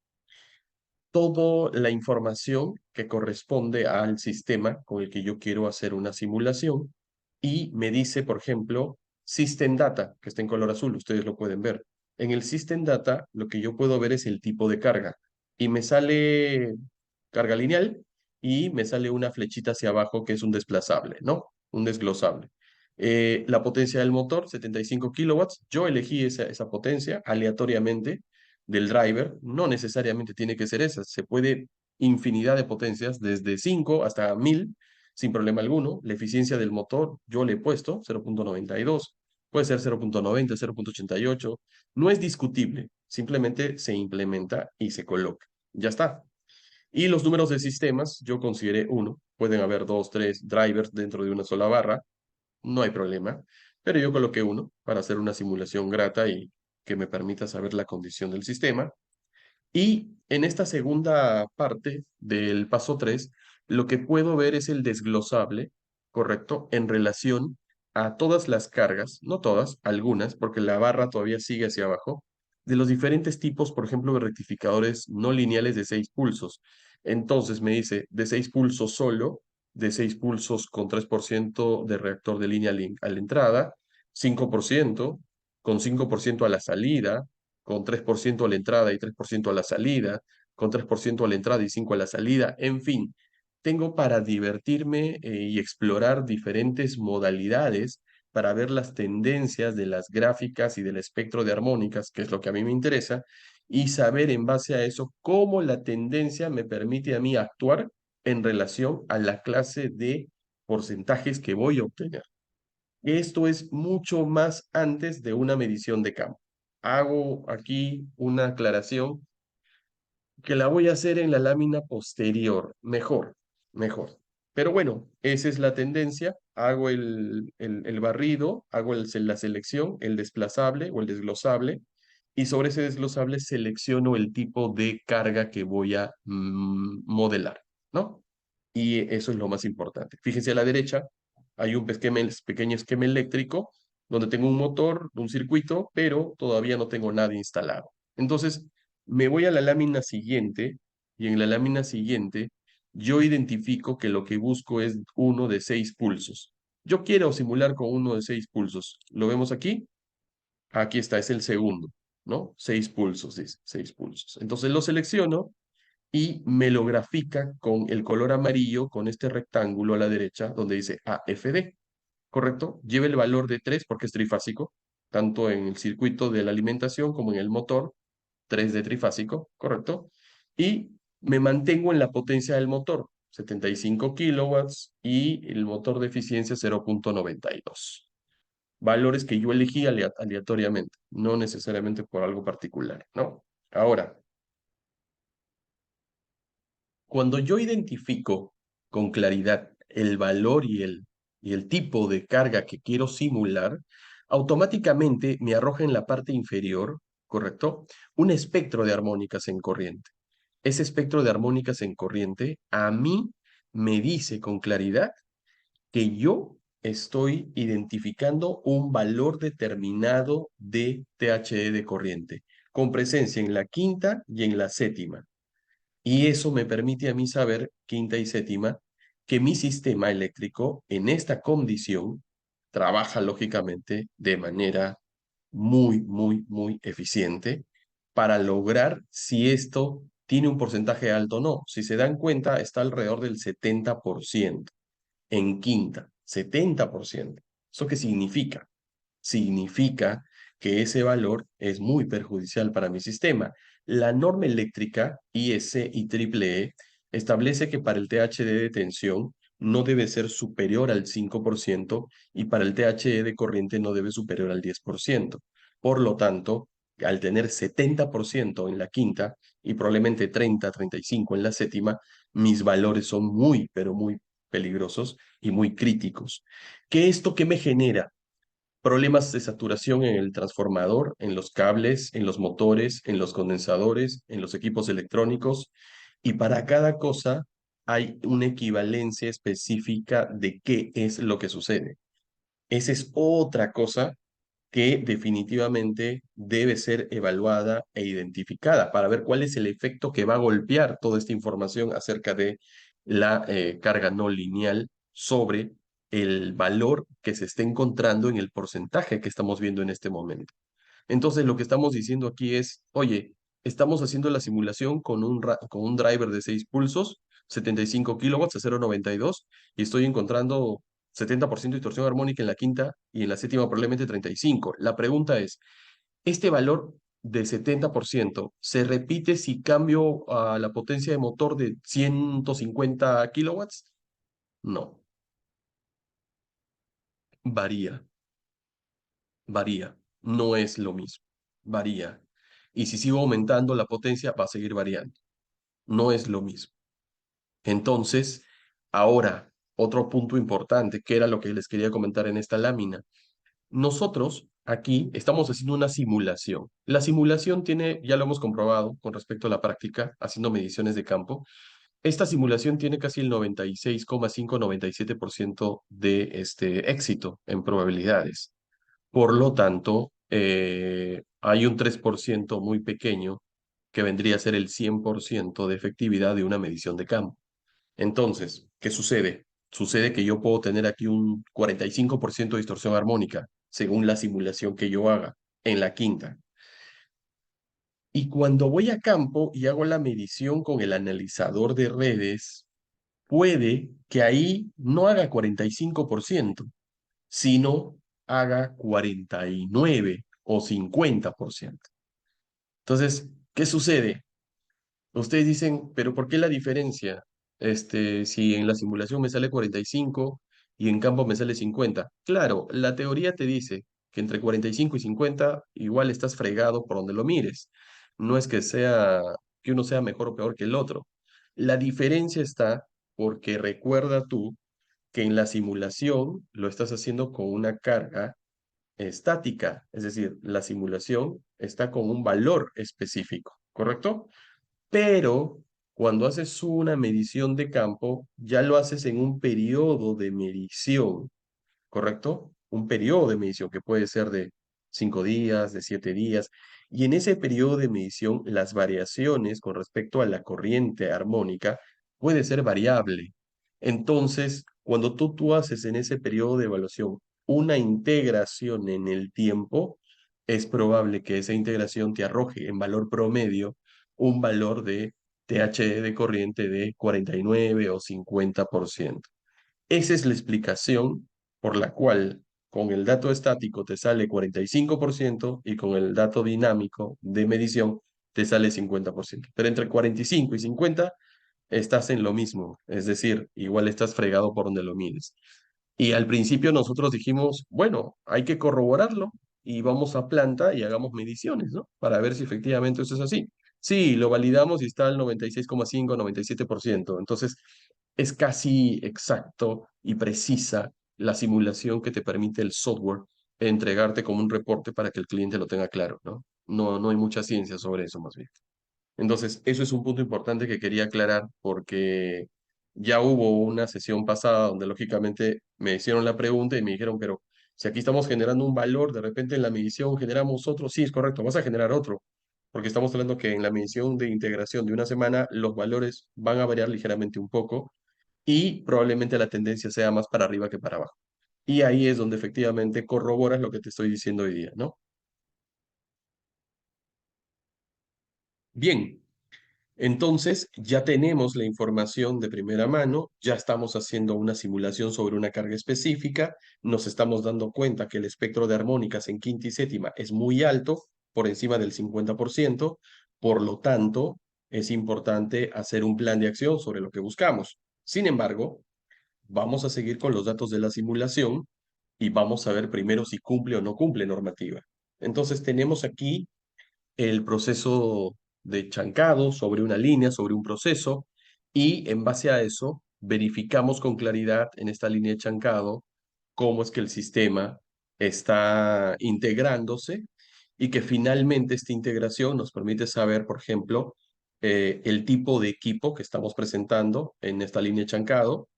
toda la información que corresponde al sistema con el que yo quiero hacer una simulación y me dice, por ejemplo, System Data, que está en color azul, ustedes lo pueden ver. En el System Data lo que yo puedo ver es el tipo de carga y me sale carga lineal y me sale una flechita hacia abajo que es un desplazable, ¿no? Un desglosable. La potencia del motor, 75 kilowatts. Yo elegí esa potencia aleatoriamente del driver, no necesariamente tiene que ser esa, se puede infinidad de potencias, desde 5 hasta 1000, sin problema alguno. La eficiencia del motor, yo le he puesto 0.92, puede ser 0.90, 0.88, no es discutible, simplemente se implementa y se coloca. Ya está. Y los números de sistemas, yo consideré uno, pueden haber dos, tres drivers dentro de una sola barra, no hay problema, pero yo coloqué uno para hacer una simulación grata y que me permita saber la condición del sistema. Y en esta segunda parte del paso 3 lo que puedo ver es el desglosable, ¿correcto? En relación a todas las cargas, no todas, algunas, porque la barra todavía sigue hacia abajo, de los diferentes tipos, por ejemplo, de rectificadores no lineales de 6 pulsos. Entonces me dice de 6 pulsos solo, de 6 pulsos con 3% de reactor de línea a la entrada, 5% con 5% a la salida, con 3% a la entrada y 3% a la salida, con 3% a la entrada y 5% a la salida, en fin, tengo para divertirme y explorar diferentes modalidades para ver las tendencias de las gráficas y del espectro de armónicas, que es lo que a mí me interesa, y saber en base a eso cómo la tendencia me permite a mí actuar en relación a la clase de porcentajes que voy a obtener. Esto es mucho más antes de una medición de campo. Hago aquí una aclaración que la voy a hacer en la lámina posterior, mejor. Pero bueno, esa es la tendencia. Hago el barrido, hago la selección, el desplazable o el desglosable, y sobre ese desglosable selecciono el tipo de carga que voy a modelar, ¿no? Y eso es lo más importante. Fíjense a la derecha, hay un pequeño esquema eléctrico donde tengo un motor, un circuito, pero todavía no tengo nada instalado. Entonces, me voy a la lámina siguiente y en la lámina siguiente yo identifico que lo que busco es uno de 6 pulsos. Yo quiero simular con uno de 6 pulsos. ¿Lo vemos aquí? Aquí está, es el segundo, ¿no? 6 pulsos, dice, 6 pulsos. Entonces lo selecciono y me lo grafica con el color amarillo, con este rectángulo a la derecha, donde dice AFD, ¿correcto? Lleva el valor de 3 porque es trifásico, tanto en el circuito de la alimentación como en el motor, 3 de trifásico, ¿correcto? Y me mantengo en la potencia del motor, 75 kilowatts, y el motor de eficiencia 0,92. Valores que yo elegí aleatoriamente, no necesariamente por algo particular, ¿no? Ahora, cuando yo identifico con claridad el valor y el tipo de carga que quiero simular, automáticamente me arroja en la parte inferior, ¿correcto? Un espectro de armónicas en corriente. Ese espectro de armónicas en corriente a mí me dice con claridad que yo estoy identificando un valor determinado de THE de corriente, con presencia en la quinta y en la séptima. Y eso me permite a mí saber, quinta y séptima, que mi sistema eléctrico en esta condición trabaja lógicamente de manera muy, muy, muy eficiente para lograr si esto tiene un porcentaje alto o no. Si se dan cuenta, está alrededor del 70% en quinta, 70%. ¿Eso qué significa? Significa que ese valor es muy perjudicial para mi sistema. La norma eléctrica IS y EEE establece que para el THD de tensión no debe ser superior al 5% y para el THD de corriente no debe superior al 10%. Por lo tanto, al tener 70% en la quinta y probablemente 35 en la séptima, mis valores son muy, pero muy peligrosos y muy críticos. ¿Qué me genera? Problemas de saturación en el transformador, en los cables, en los motores, en los condensadores, en los equipos electrónicos. Y para cada cosa hay una equivalencia específica de qué es lo que sucede. Esa es otra cosa que definitivamente debe ser evaluada e identificada para ver cuál es el efecto que va a golpear toda esta información acerca de la carga no lineal sobre el valor que se está encontrando en el porcentaje que estamos viendo en este momento. Entonces, lo que estamos diciendo aquí es, oye, estamos haciendo la simulación con un driver de 6 pulsos, 75 kilowatts a 0,92, y estoy encontrando 70% de distorsión armónica en la quinta y en la séptima probablemente 35. La pregunta es, ¿este valor de 70% se repite si cambio a la potencia de motor de 150 kilowatts? No, varía, varía, no es lo mismo, varía. Y si sigo aumentando la potencia, va a seguir variando. No es lo mismo. Entonces, ahora, otro punto importante, que era lo que les quería comentar en esta lámina. Nosotros aquí estamos haciendo una simulación. La simulación tiene, ya lo hemos comprobado con respecto a la práctica, haciendo mediciones de campo. Esta simulación tiene casi el 96,5-97% de éxito en probabilidades. Por lo tanto, hay un 3% muy pequeño que vendría a ser el 100% de efectividad de una medición de campo. Entonces, ¿qué sucede? Sucede que yo puedo tener aquí un 45% de distorsión armónica, según la simulación que yo haga en la quinta. Y cuando voy a campo y hago la medición con el analizador de redes, puede que ahí no haga 45%, sino haga 49 o 50%. Entonces, ¿qué sucede? Ustedes dicen, pero ¿por qué la diferencia? Si en la simulación me sale 45 y en campo me sale 50. Claro, la teoría te dice que entre 45 y 50 igual estás fregado por donde lo mires. No es que uno sea mejor o peor que el otro. La diferencia está porque recuerda tú que en la simulación lo estás haciendo con una carga estática, es decir, la simulación está con un valor específico, ¿correcto? Pero cuando haces una medición de campo, ya lo haces en un periodo de medición, ¿correcto? Un periodo de medición que puede ser de 5 días, de 7 días, y en ese periodo de medición las variaciones con respecto a la corriente armónica puede ser variable. Entonces, cuando tú haces en ese periodo de evaluación una integración en el tiempo, es probable que esa integración te arroje en valor promedio un valor de THE de corriente de 49 o 50%. Esa es la explicación por la cual con el dato estático te sale 45% y con el dato dinámico de medición te sale 50%. Pero entre 45 y 50 estás en lo mismo, es decir, igual estás fregado por donde lo mires. Y al principio nosotros dijimos, bueno, hay que corroborarlo y vamos a planta y hagamos mediciones, ¿no? Para ver si efectivamente eso es así. Sí, lo validamos y está al 96,5, 97%. Entonces, es casi exacto y precisa la simulación que te permite el software entregarte como un reporte para que el cliente lo tenga claro, ¿no? No hay mucha ciencia sobre eso, más bien. Entonces, eso es un punto importante que quería aclarar porque ya hubo una sesión pasada donde lógicamente me hicieron la pregunta y me dijeron, pero si aquí estamos generando un valor, de repente en la medición generamos otro, sí, es correcto, vas a generar otro, porque estamos hablando que en la medición de integración de una semana los valores van a variar ligeramente un poco y probablemente la tendencia sea más para arriba que para abajo. Y ahí es donde efectivamente corroboras lo que te estoy diciendo hoy día, ¿no? Bien. Entonces, ya tenemos la información de primera mano, ya estamos haciendo una simulación sobre una carga específica, nos estamos dando cuenta que el espectro de armónicas en quinta y séptima es muy alto, por encima del 50%, por lo tanto, es importante hacer un plan de acción sobre lo que buscamos. Sin embargo, vamos a seguir con los datos de la simulación y vamos a ver primero si cumple o no cumple normativa. Entonces, tenemos aquí el proceso de chancado sobre una línea, sobre un proceso, y en base a eso verificamos con claridad en esta línea de chancado cómo es que el sistema está integrándose y que finalmente esta integración nos permite saber, por ejemplo, el tipo de equipo que estamos presentando en esta línea de chancado,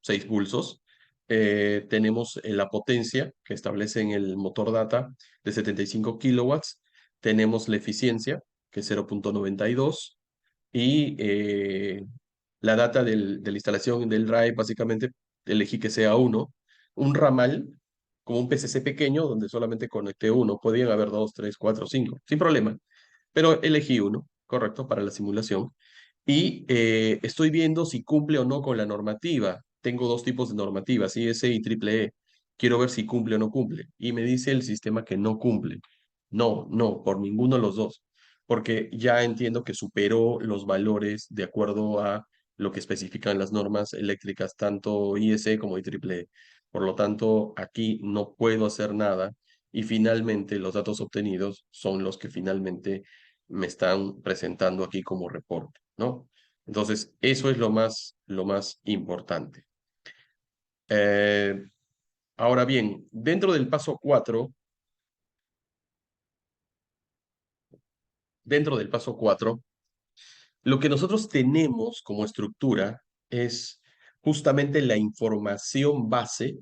6 pulsos. Tenemos la potencia que establece en el motor data de 75 kilowatts. Tenemos la eficiencia, que es 0,92. Y la data de la instalación del drive, básicamente elegí que sea uno. Un ramal, como un PCC pequeño, donde solamente conecté uno. Podían haber dos, tres, cuatro, cinco, sin problema. Pero elegí uno, correcto, para la simulación y estoy viendo si cumple o no con la normativa. Tengo dos tipos de normativas, IS y triple E. Quiero ver si cumple o no cumple. Y me dice el sistema que no cumple. No, no, por ninguno de los dos. Porque ya entiendo que superó los valores de acuerdo a lo que especifican las normas eléctricas, tanto IS como IEEE. Por lo tanto, aquí no puedo hacer nada y finalmente los datos obtenidos son los que finalmente me están presentando aquí como reporte, ¿no? Entonces, eso es lo más importante. Eh, Ahora bien, dentro del paso 4, lo que nosotros tenemos como estructura es justamente la información base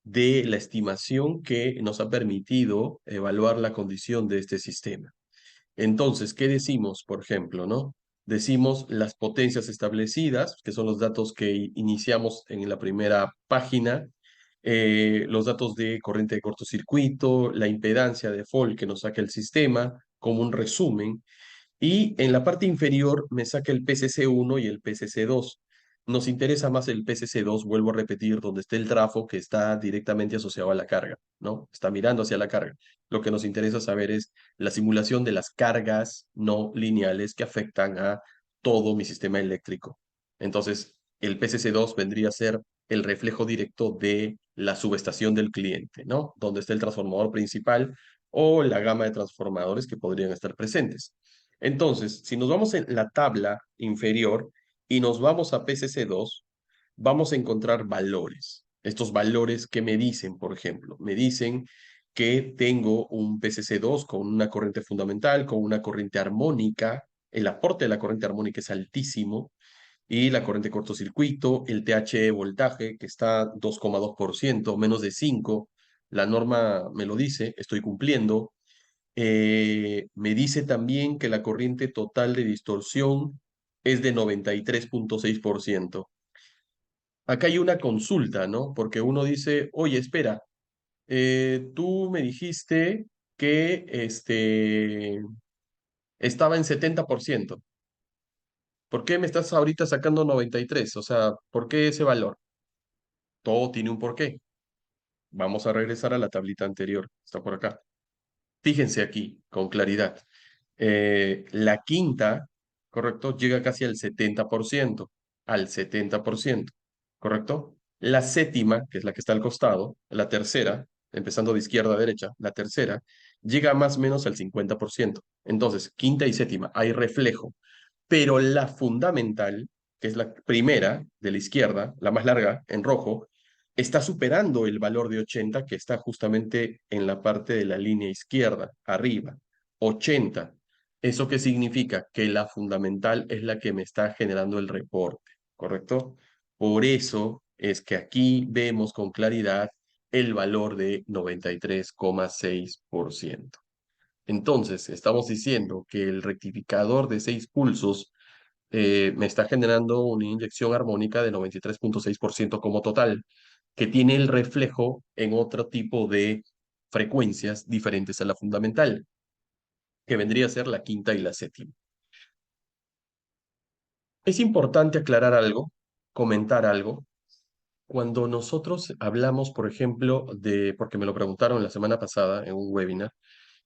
de la estimación que nos ha permitido evaluar la condición de este sistema. Entonces, ¿qué decimos, por ejemplo, no? Decimos las potencias establecidas, que son los datos que iniciamos en la primera página, los datos de corriente de cortocircuito, la impedancia de default que nos saca el sistema, como un resumen, y en la parte inferior me saca el PCC1 y el PCC2. Nos interesa más el PCC2, vuelvo a repetir, donde está el trafo que está directamente asociado a la carga, ¿no? Está mirando hacia la carga. Lo que nos interesa saber es la simulación de las cargas no lineales que afectan a todo mi sistema eléctrico. Entonces, el PCC2 vendría a ser el reflejo directo de la subestación del cliente, ¿no? Donde está el transformador principal o la gama de transformadores que podrían estar presentes. Entonces, si nos vamos en la tabla inferior y nos vamos a PCC2, vamos a encontrar valores. Estos valores que me dicen, por ejemplo, me dicen que tengo un PCC2 con una corriente fundamental, con una corriente armónica. El aporte de la corriente armónica es altísimo y la corriente cortocircuito, el THE voltaje, que está 2,2%, menos de 5. La norma me lo dice, estoy cumpliendo. Me dice también que la corriente total de distorsión es de 93,6%. Acá hay una consulta, ¿no? Porque uno dice, oye, espera, tú me dijiste que estaba en 70%. ¿Por qué me estás ahorita sacando 93? O sea, ¿por qué ese valor? Todo tiene un porqué. Vamos a regresar a la tablita anterior. Está por acá. Fíjense aquí, con claridad. La quinta, ¿correcto? Llega casi al 70%. Al 70%, ¿correcto? La séptima, que es la que está al costado, la tercera, empezando de izquierda a derecha, la tercera, llega más o menos al 50%. Entonces, quinta y séptima, hay reflejo. Pero la fundamental, que es la primera de la izquierda, la más larga, en rojo, está superando el valor de 80 que está justamente en la parte de la línea izquierda, arriba. 80. ¿Eso qué significa? Que la fundamental es la que me está generando el reporte, ¿correcto? Por eso es que aquí vemos con claridad el valor de 93,6%. Entonces, estamos diciendo que el rectificador de 6 pulsos me está generando una inyección armónica de 93,6% como total, que tiene el reflejo en otro tipo de frecuencias diferentes a la fundamental, que vendría a ser la quinta y la séptima. Es importante aclarar algo, comentar algo. Cuando nosotros hablamos, por ejemplo, porque me lo preguntaron la semana pasada en un webinar,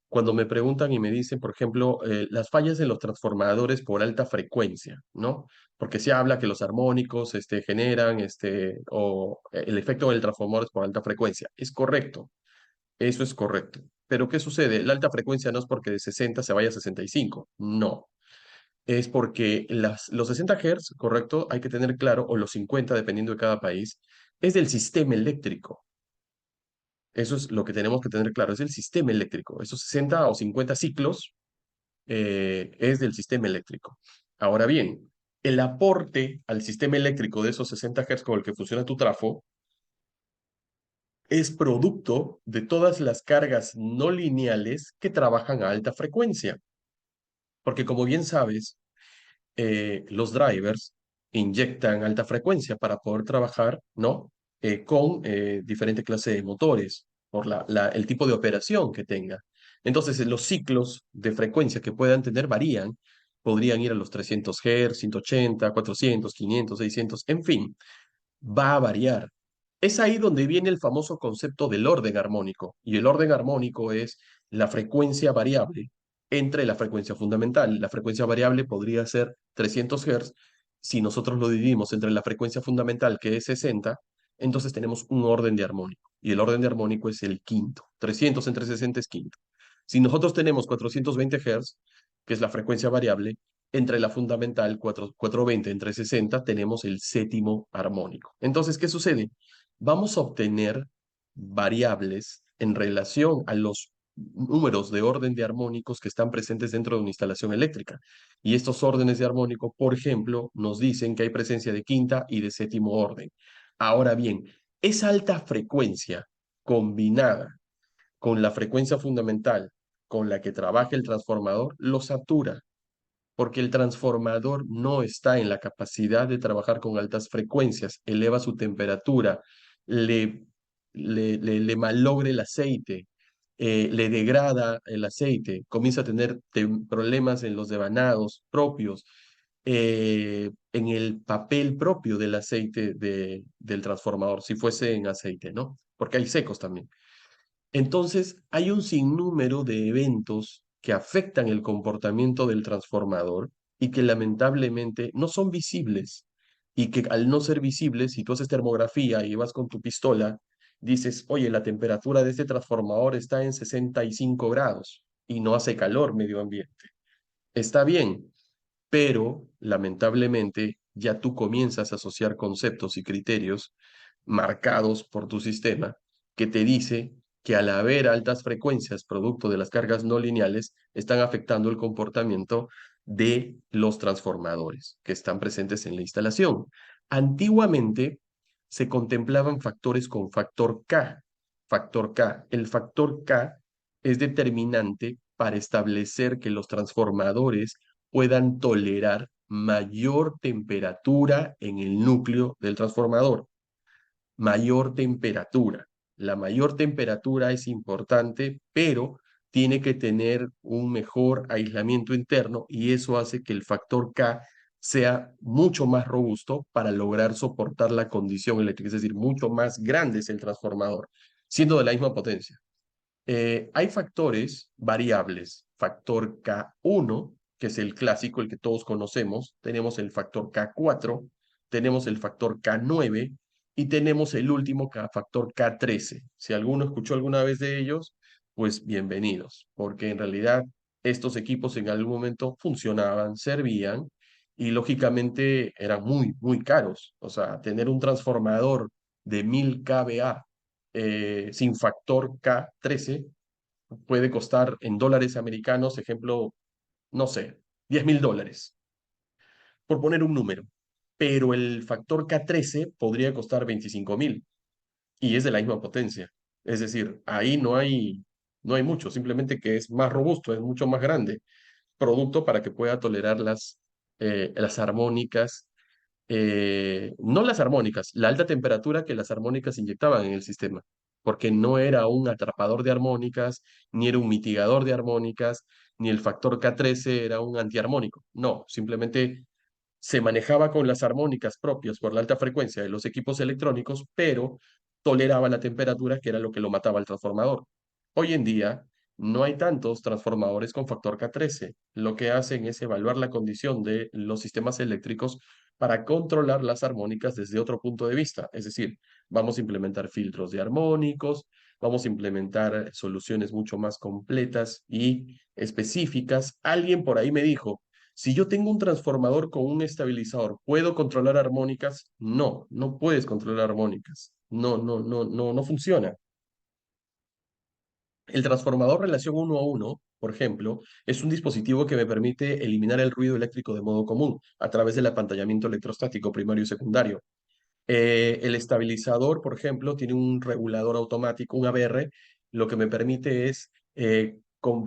cuando me preguntan y me dicen, por ejemplo, las fallas en los transformadores por alta frecuencia, ¿no? Porque se habla que los armónicos generan o el efecto del transformador es por alta frecuencia. Es correcto, eso es correcto. Pero ¿qué sucede? La alta frecuencia no es porque de 60 se vaya a 65, no. Es porque los 60 Hz, correcto, hay que tener claro, o los 50, dependiendo de cada país, es del sistema eléctrico. Eso es lo que tenemos que tener claro, es el sistema eléctrico. Esos 60 o 50 ciclos es del sistema eléctrico. Ahora bien, el aporte al sistema eléctrico de esos 60 Hz con el que funciona tu trafo es producto de todas las cargas no lineales que trabajan a alta frecuencia. Porque como bien sabes, los drivers inyectan alta frecuencia para poder trabajar, ¿no? Con diferente clase de motores, por el tipo de operación que tenga. Entonces, los ciclos de frecuencia que puedan tener varían. Podrían ir a los 300 Hz, 180, 400, 500, 600, en fin, va a variar. Es ahí donde viene el famoso concepto del orden armónico. Y el orden armónico es la frecuencia variable entre la frecuencia fundamental. La frecuencia variable podría ser 300 Hz. Si nosotros lo dividimos entre la frecuencia fundamental, que es 60, entonces tenemos un orden de armónico. Y el orden de armónico es el quinto. 300 entre 60 es quinto. Si nosotros tenemos 420 Hz, que es la frecuencia variable, entre la fundamental 420 entre 60 tenemos el séptimo armónico. Entonces, ¿qué sucede? Vamos a obtener variables en relación a los números de orden de armónicos que están presentes dentro de una instalación eléctrica. Y estos órdenes de armónico, por ejemplo, nos dicen que hay presencia de quinta y de séptimo orden. Ahora bien, esa alta frecuencia combinada con la frecuencia fundamental con la que trabaja el transformador, lo satura porque el transformador no está en la capacidad de trabajar con altas frecuencias, eleva su temperatura, le, le malogre el aceite, le degrada el aceite, comienza a tener problemas en los devanados propios, en el papel propio del aceite del transformador, si fuese en aceite, ¿no? Porque hay secos también. Entonces, hay un sinnúmero de eventos que afectan el comportamiento del transformador y que lamentablemente no son visibles. Y que al no ser visibles, si tú haces termografía y vas con tu pistola, dices, oye, la temperatura de este transformador está en 65 grados y no hace calor medio ambiente. Está bien, pero lamentablemente ya tú comienzas a asociar conceptos y criterios marcados por tu sistema que te dice que al haber altas frecuencias producto de las cargas no lineales, están afectando el comportamiento de los transformadores que están presentes en la instalación. Antiguamente se contemplaban factores con factor K. Factor K. El factor K es determinante para establecer que los transformadores puedan tolerar mayor temperatura en el núcleo del transformador. Mayor temperatura. La mayor temperatura es importante, pero tiene que tener un mejor aislamiento interno y eso hace que el factor K sea mucho más robusto para lograr soportar la condición eléctrica, es decir, mucho más grande es el transformador, siendo de la misma potencia. Hay factores variables, factor K1, que es el clásico, el que todos conocemos, tenemos el factor K4, tenemos el factor K9 y tenemos el último factor K13. Si alguno escuchó alguna vez de ellos, pues bienvenidos, porque en realidad estos equipos en algún momento funcionaban, servían y lógicamente eran muy, muy caros. O sea, tener un transformador de 1000 kVA sin factor K13 puede costar en dólares americanos, ejemplo, no sé, $10,000, por poner un número. Pero el factor K13 podría costar 25,000 y es de la misma potencia. Es decir, ahí no hay mucho, simplemente que es más robusto, es mucho más grande, producto para que pueda tolerar las armónicas no las armónicas, la alta temperatura que las armónicas inyectaban en el sistema, porque no era un atrapador de armónicas, ni era un mitigador de armónicas, ni el factor K13 era un antiarmónico. No, simplemente se manejaba con las armónicas propias por la alta frecuencia de los equipos electrónicos, pero toleraba la temperatura que era lo que lo mataba al transformador. Hoy en día no hay tantos transformadores con factor K13. Lo que hacen es evaluar la condición de los sistemas eléctricos para controlar las armónicas desde otro punto de vista. Es decir, vamos a implementar filtros de armónicos, vamos a implementar soluciones mucho más completas y específicas. Alguien por ahí me dijo, si yo tengo un transformador con un estabilizador, ¿puedo controlar armónicas? No, no puedes controlar armónicas. No, no, no, no, no funciona. El transformador relación uno a uno, por ejemplo, es un dispositivo que me permite eliminar el ruido eléctrico de modo común a través del apantallamiento electrostático primario y secundario. El estabilizador, por ejemplo, tiene un regulador automático, un ABR, lo que me permite es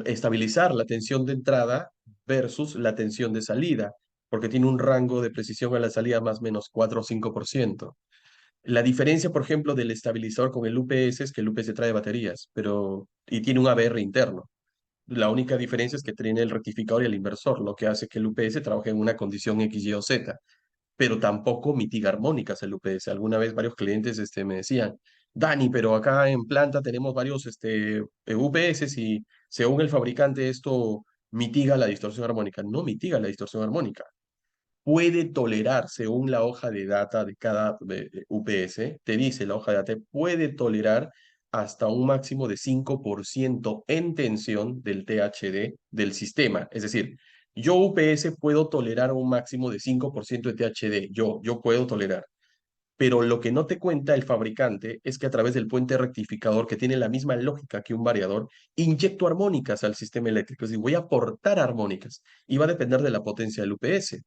estabilizar la tensión de entrada versus la tensión de salida, porque tiene un rango de precisión a la salida más o menos 4 o 5%. La diferencia, por ejemplo, del estabilizador con el UPS es que el UPS trae baterías, y tiene un ABR interno. La única diferencia es que tiene el rectificador y el inversor, lo que hace que el UPS trabaje en una condición X, Y o Z, pero tampoco mitiga armónicas el UPS. Alguna vez varios clientes me decían, Dani, pero acá en planta tenemos varios UPS y según el fabricante esto mitiga la distorsión armónica. No mitiga la distorsión armónica. Puede tolerar, según la hoja de data de cada UPS, te dice la hoja de data, puede tolerar hasta un máximo de 5% en tensión del THD del sistema. Es decir, yo UPS puedo tolerar un máximo de 5% de THD, yo puedo tolerar. Pero lo que no te cuenta el fabricante es que a través del puente rectificador, que tiene la misma lógica que un variador, inyecto armónicas al sistema eléctrico. Es decir, voy a aportar armónicas y va a depender de la potencia del UPS.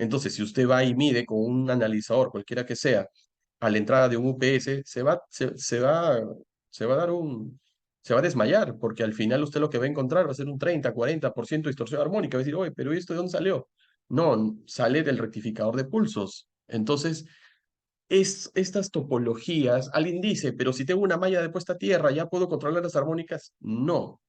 Entonces, si usted va y mide con un analizador, cualquiera que sea, a la entrada de un UPS, se va a dar se va a desmayar, porque al final usted lo que va a encontrar va a ser un 30, 40% de distorsión armónica. Va a decir, oye, pero ¿esto de dónde salió? No, sale del rectificador de pulsos. Entonces, estas topologías, alguien dice, pero si tengo una malla de puesta a tierra, ¿ya puedo controlar las armónicas? No,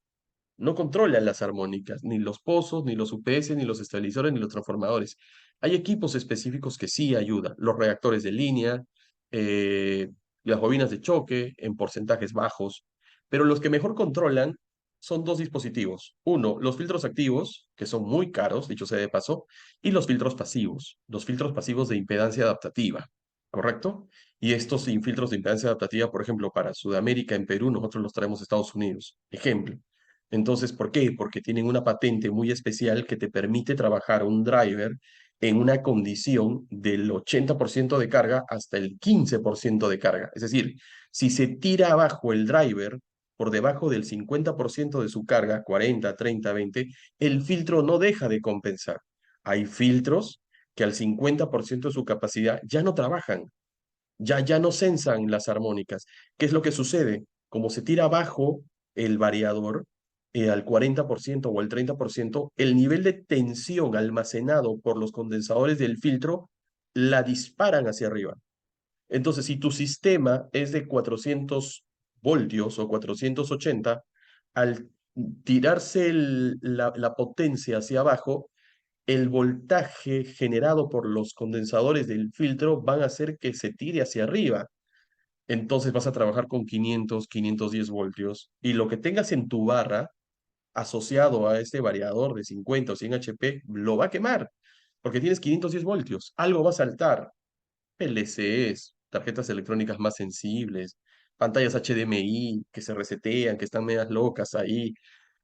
no controlan las armónicas, ni los pozos, ni los UPS, ni los estabilizadores, ni los transformadores. Hay equipos específicos que sí ayudan, los reactores de línea, eh, las bobinas de choque en porcentajes bajos, pero los que mejor controlan son dos dispositivos. Uno, los filtros activos, que son muy caros, dicho sea de paso, y los filtros pasivos de impedancia adaptativa, ¿correcto? Y estos sin filtros de impedancia adaptativa, por ejemplo, para Sudamérica, en Perú, nosotros los traemos a Estados Unidos. Ejemplo. Entonces, ¿por qué? Porque tienen una patente muy especial que te permite trabajar un driver en una condición del 80% de carga hasta el 15% de carga. Es decir, si se tira abajo el driver por debajo del 50% de su carga, 40, 30, 20, el filtro no deja de compensar. Hay filtros que al 50% de su capacidad ya no trabajan, ya no sensan las armónicas. ¿Qué es lo que sucede? Como se tira abajo el variador al 40% o al 30%, el nivel de tensión almacenado por los condensadores del filtro la disparan hacia arriba. Entonces, si tu sistema es de 400 voltios o 480, al tirarse la potencia hacia abajo, el voltaje generado por los condensadores del filtro van a hacer que se tire hacia arriba. Entonces vas a trabajar con 500, 510 voltios y lo que tengas en tu barra asociado a este variador de 50 o 100 HP lo va a quemar porque tienes 510 voltios. Algo va a saltar. PLCs, tarjetas electrónicas más sensibles, pantallas HDMI que se resetean, que están medias locas ahí.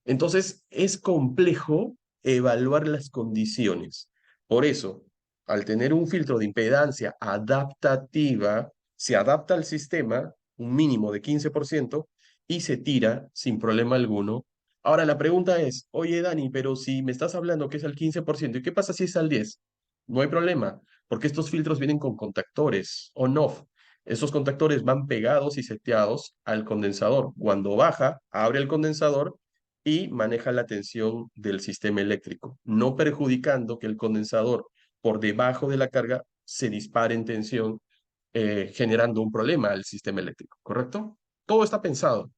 Entonces, es complejo evaluar las condiciones. Por eso, al tener un filtro de impedancia adaptativa, se adapta al sistema un mínimo de 15% y se tira sin problema alguno. Ahora, la pregunta es, oye, Dani, pero si me estás hablando que es al 15%, ¿y qué pasa si es al 10%? No hay problema, porque estos filtros vienen con contactores on-off. Esos contactores van pegados y seteados al condensador. Cuando baja, abre el condensador y maneja la tensión del sistema eléctrico, no perjudicando que el condensador por debajo de la carga se dispare en tensión, generando un problema al sistema eléctrico, ¿correcto? Todo está pensado.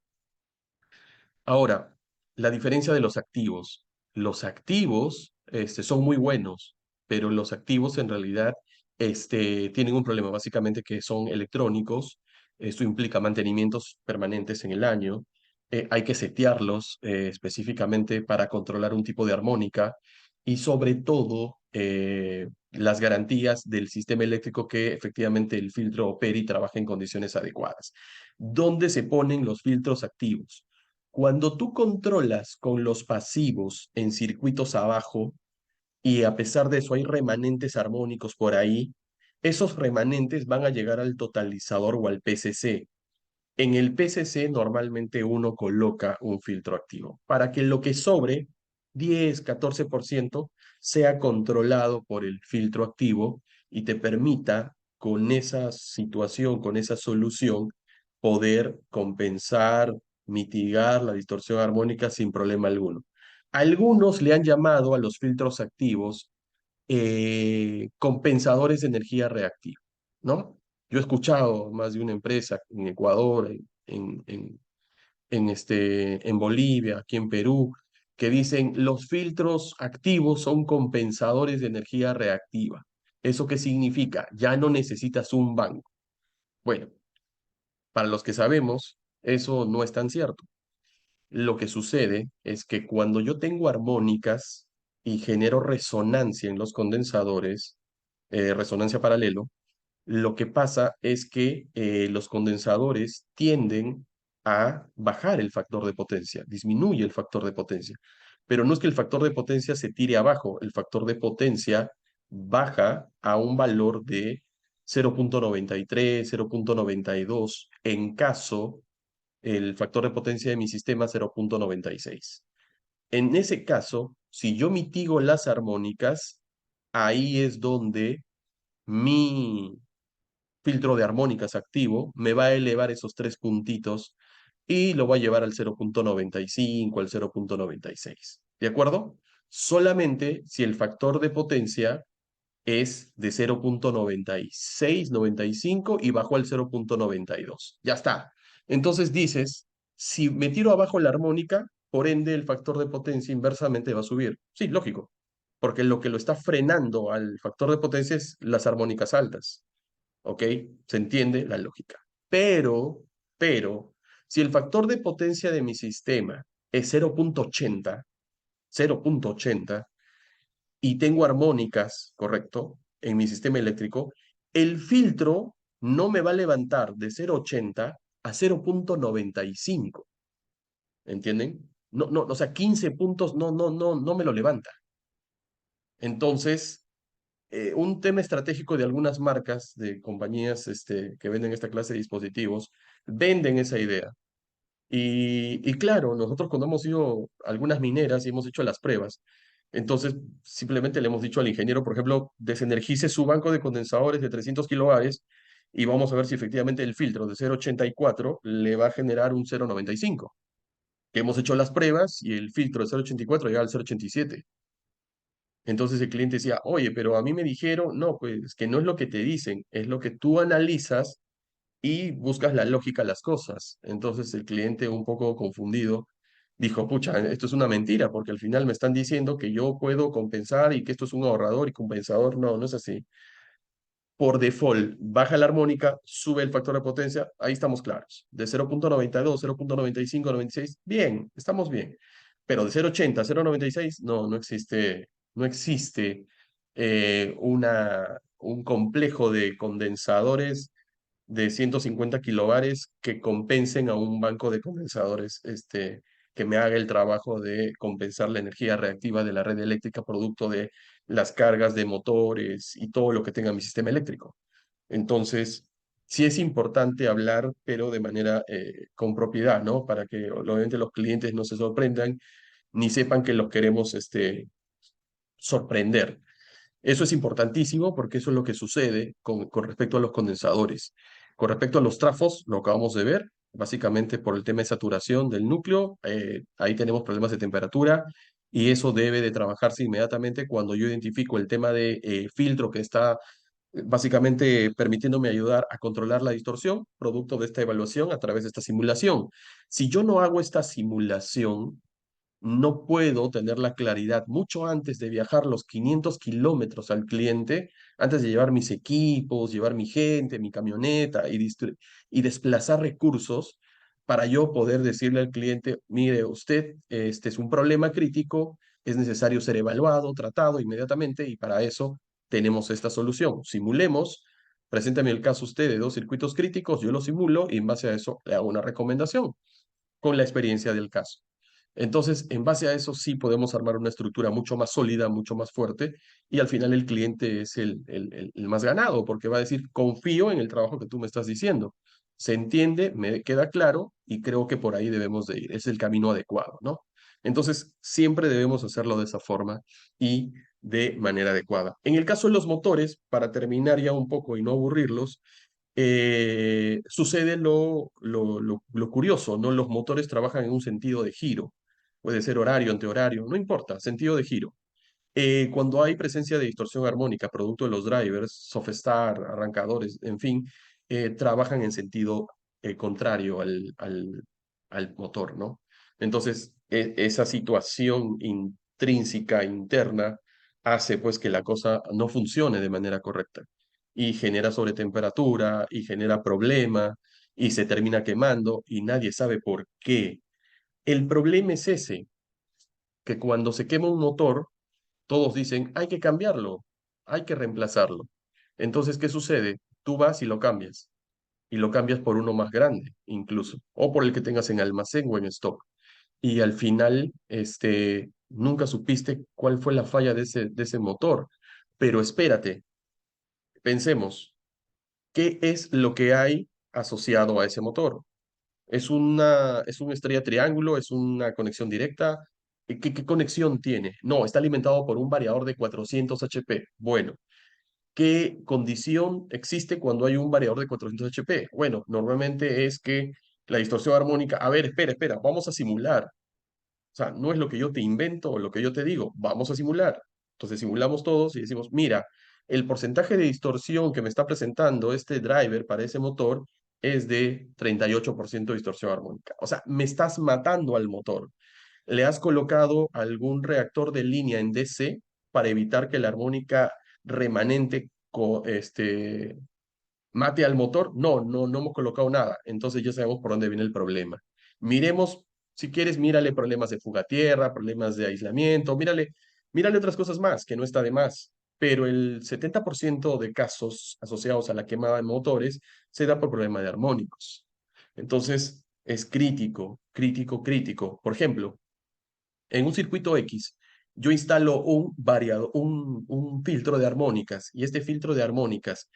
Ahora, la diferencia de los activos. Los activos son muy buenos, pero los activos en realidad tienen un problema, básicamente que son electrónicos. Esto implica mantenimientos permanentes en el año. Hay que setearlos específicamente para controlar un tipo de armónica y sobre todo las garantías del sistema eléctrico que efectivamente el filtro opere y trabaje en condiciones adecuadas. ¿Dónde se ponen los filtros activos? Cuando tú controlas con los pasivos en circuitos abajo y a pesar de eso hay remanentes armónicos por ahí, esos remanentes van a llegar al totalizador o al PCC. En el PCC normalmente uno coloca un filtro activo para que lo que sobre, 10, 14%, sea controlado por el filtro activo y te permita con esa situación, con esa solución, poder compensar, mitigar la distorsión armónica sin problema alguno. Algunos le han llamado a los filtros activos compensadores de energía reactiva, ¿no? Yo he escuchado más de una empresa en Ecuador, en Bolivia, aquí en Perú, que dicen los filtros activos son compensadores de energía reactiva. ¿Eso qué significa? Ya no necesitas un banco. Bueno, para los que sabemos, eso no es tan cierto. Lo que sucede es que cuando yo tengo armónicas y genero resonancia en los condensadores, resonancia paralelo, lo que pasa es que los condensadores tienden a bajar el factor de potencia, disminuye el factor de potencia. Pero no es que el factor de potencia se tire abajo, el factor de potencia baja a un valor de 0,93, 0,92 en caso el factor de potencia de mi sistema 0,96. En ese caso, si yo mitigo las armónicas, ahí es donde mi filtro de armónicas activo me va a elevar esos tres puntitos y lo va a llevar al 0,95, al 0,96. ¿De acuerdo? Solamente si el factor de potencia es de 0,96, 95 y bajó al 0,92. Ya está. Entonces dices, si me tiro abajo la armónica, por ende el factor de potencia inversamente va a subir. Sí, lógico, porque lo que lo está frenando al factor de potencia es las armónicas altas. ¿Ok? Se entiende la lógica. Pero, si el factor de potencia de mi sistema es 0,80, 0,80, y tengo armónicas, ¿correcto? En mi sistema eléctrico, el filtro no me va a levantar de 0,80 a 0,95. ¿Entienden? No, no, o sea, 15 puntos no me lo levanta. Entonces, un tema estratégico de algunas marcas, de compañías que venden esta clase de dispositivos, venden esa idea. Y claro, nosotros cuando hemos ido a algunas mineras y hemos hecho las pruebas, entonces simplemente le hemos dicho al ingeniero, por ejemplo, desenergice su banco de condensadores de 300 kilovatios y vamos a ver si efectivamente el filtro de 0,84 le va a generar un 0,95. Que hemos hecho las pruebas y el filtro de 0,84 llega al 0,87. Entonces el cliente decía, oye, pero a mí me dijeron, no, pues que no es lo que te dicen, es lo que tú analizas y buscas la lógica a las cosas. Entonces el cliente, un poco confundido, dijo, pucha, esto es una mentira, porque al final me están diciendo que yo puedo compensar y que esto es un ahorrador y compensador. No, no es así. Por default, baja la armónica, sube el factor de potencia, ahí estamos claros. De 0,92, 0,95, 96, bien, estamos bien. Pero de 0,80 a 0,96, no, no existe un complejo de condensadores de 150 kilobares que compensen a un banco de condensadores que me haga el trabajo de compensar la energía reactiva de la red eléctrica producto de las cargas de motores y todo lo que tenga mi sistema eléctrico. Entonces, sí es importante hablar, pero de manera con propiedad, ¿no? Para que obviamente los clientes no se sorprendan ni sepan que los queremos sorprender. Eso es importantísimo porque eso es lo que sucede con respecto a los condensadores. Con respecto a los trafos, lo acabamos de ver, básicamente por el tema de saturación del núcleo, ahí tenemos problemas de temperatura y eso debe de trabajarse inmediatamente cuando yo identifico el tema de filtro que está básicamente permitiéndome ayudar a controlar la distorsión, producto de esta evaluación a través de esta simulación. Si yo no hago esta simulación, no puedo tener la claridad mucho antes de viajar los 500 kilómetros al cliente, antes de llevar mis equipos, llevar mi gente, mi camioneta y desplazar recursos para yo poder decirle al cliente, mire, usted, este es un problema crítico, es necesario ser evaluado, tratado inmediatamente y para eso tenemos esta solución. Simulemos, preséntame el caso usted de dos circuitos críticos, yo lo simulo y en base a eso le hago una recomendación con la experiencia del caso. Entonces, en base a eso sí podemos armar una estructura mucho más sólida, mucho más fuerte, y al final el cliente es el más ganado, porque va a decir, confío en el trabajo que tú me estás diciendo. Se entiende, me queda claro, y creo que por ahí debemos de ir. Es el camino adecuado, ¿no? Entonces, siempre debemos hacerlo de esa forma y de manera adecuada. En el caso de los motores, para terminar ya un poco y no aburrirlos, sucede lo curioso, ¿no? Los motores trabajan en un sentido de giro. Puede ser horario, antihorario, no importa, sentido de giro. Cuando hay presencia de distorsión armónica, producto de los drivers, soft start, arrancadores, en fin, trabajan en sentido contrario al motor, ¿no? Entonces, esa situación intrínseca, interna, hace pues que la cosa no funcione de manera correcta y genera sobretemperatura y genera problema y se termina quemando y nadie sabe por qué. El problema es ese, que cuando se quema un motor, todos dicen, hay que cambiarlo, hay que reemplazarlo. Entonces, ¿qué sucede? Tú vas y lo cambias por uno más grande, incluso, o por el que tengas en almacén o en stock. Y al final, nunca supiste cuál fue la falla de ese motor. Pero espérate, pensemos, ¿qué es lo que hay asociado a ese motor? ¿Es una estrella triángulo? ¿Es una conexión directa? ¿Qué conexión tiene? No, está alimentado por un variador de 400 HP. Bueno, ¿qué condición existe cuando hay un variador de 400 HP? Bueno, normalmente es que la distorsión armónica, a ver, espera, vamos a simular. O sea, no es lo que yo te invento o lo que yo te digo, vamos a simular. Entonces simulamos todos y decimos, mira, el porcentaje de distorsión que me está presentando este driver para ese motor es de 38% de distorsión armónica. O sea, me estás matando al motor. ¿Le has colocado algún reactor de línea en DC para evitar que la armónica remanente mate al motor? No hemos colocado nada. Entonces ya sabemos por dónde viene el problema. Miremos, si quieres, mírale problemas de fuga a tierra, problemas de aislamiento, mírale otras cosas más, que no está de más. Pero el 70% de casos asociados a la quemada de motores se da por problema de armónicos. Entonces, es crítico, crítico, crítico. Por ejemplo, en un circuito X, yo instalo un filtro de armónicas y este filtro de armónicas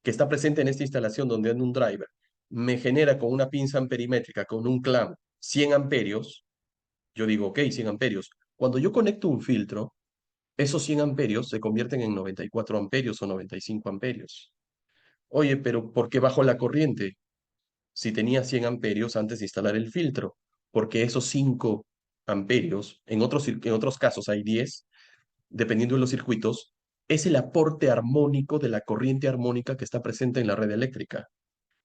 que está presente en esta instalación donde anda un driver, me genera con una pinza amperimétrica, con un clamp, 100 amperios, yo digo, ok, 100 amperios. Cuando yo conecto un filtro, esos 100 amperios se convierten en 94 amperios o 95 amperios. Oye, pero ¿por qué bajó la corriente si tenía 100 amperios antes de instalar el filtro? Porque esos 5 amperios, en otros casos hay 10, dependiendo de los circuitos, es el aporte armónico de la corriente armónica que está presente en la red eléctrica.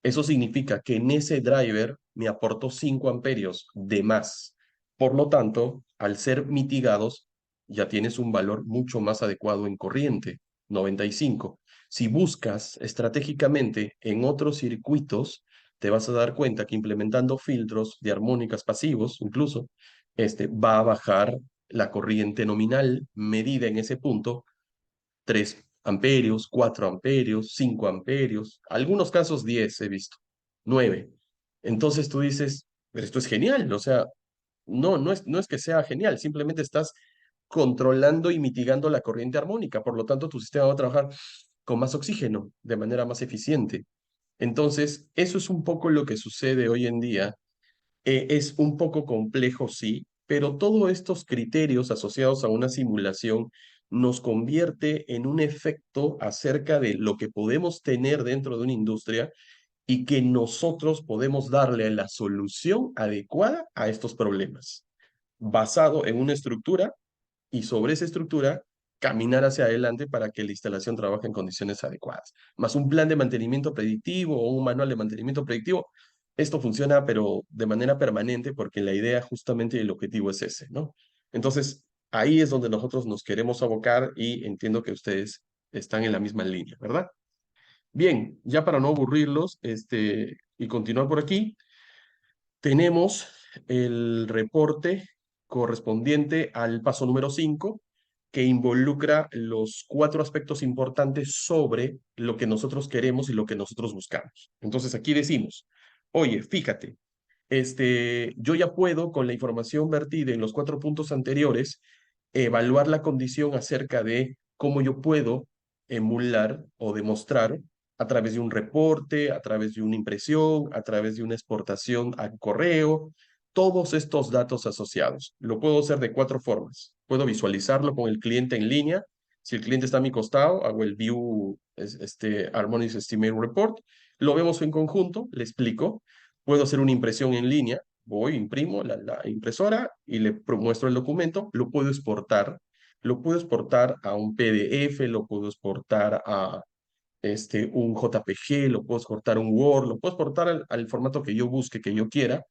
Eso significa que en ese driver me aportó 5 amperios de más. Por lo tanto, al ser mitigados, ya tienes un valor mucho más adecuado en corriente, 95. Si buscas estratégicamente en otros circuitos, te vas a dar cuenta que implementando filtros de armónicas pasivos, incluso, va a bajar la corriente nominal medida en ese punto 3 amperios, 4 amperios, 5 amperios, algunos casos 10 he visto, 9. Entonces tú dices, pero esto es genial, o sea, no es que sea genial, simplemente estás controlando y mitigando la corriente armónica, por lo tanto tu sistema va a trabajar con más oxígeno, de manera más eficiente. Entonces, eso es un poco lo que sucede hoy en día. Es un poco complejo, sí, pero todos estos criterios asociados a una simulación nos convierte en un efecto acerca de lo que podemos tener dentro de una industria y que nosotros podemos darle la solución adecuada a estos problemas, basado en una estructura y sobre esa estructura caminar hacia adelante para que la instalación trabaje en condiciones adecuadas. Más un plan de mantenimiento predictivo o un manual de mantenimiento predictivo, esto funciona pero de manera permanente porque la idea justamente y el objetivo es ese, ¿no? Entonces, ahí es donde nosotros nos queremos abocar y entiendo que ustedes están en la misma línea, ¿verdad? Bien, ya para no aburrirlos, y continuar por aquí, tenemos el reporte correspondiente al paso número 5, que involucra los 4 aspectos importantes sobre lo que nosotros queremos y lo que nosotros buscamos. Entonces aquí decimos, oye, fíjate, yo ya puedo, con la información vertida en los 4 puntos anteriores, evaluar la condición acerca de cómo yo puedo emular o demostrar a través de un reporte, a través de una impresión, a través de una exportación a correo, todos estos datos asociados. Lo puedo hacer de 4 formas. Puedo visualizarlo con el cliente en línea. Si el cliente está a mi costado, hago el View Harmonics Estimate Report. Lo vemos en conjunto, le explico. Puedo hacer una impresión en línea. Voy, imprimo la impresora y le muestro el documento. Lo puedo exportar a un PDF, lo puedo exportar a un JPG, lo puedo exportar a un Word, lo puedo exportar al formato que yo busque, que yo quiera.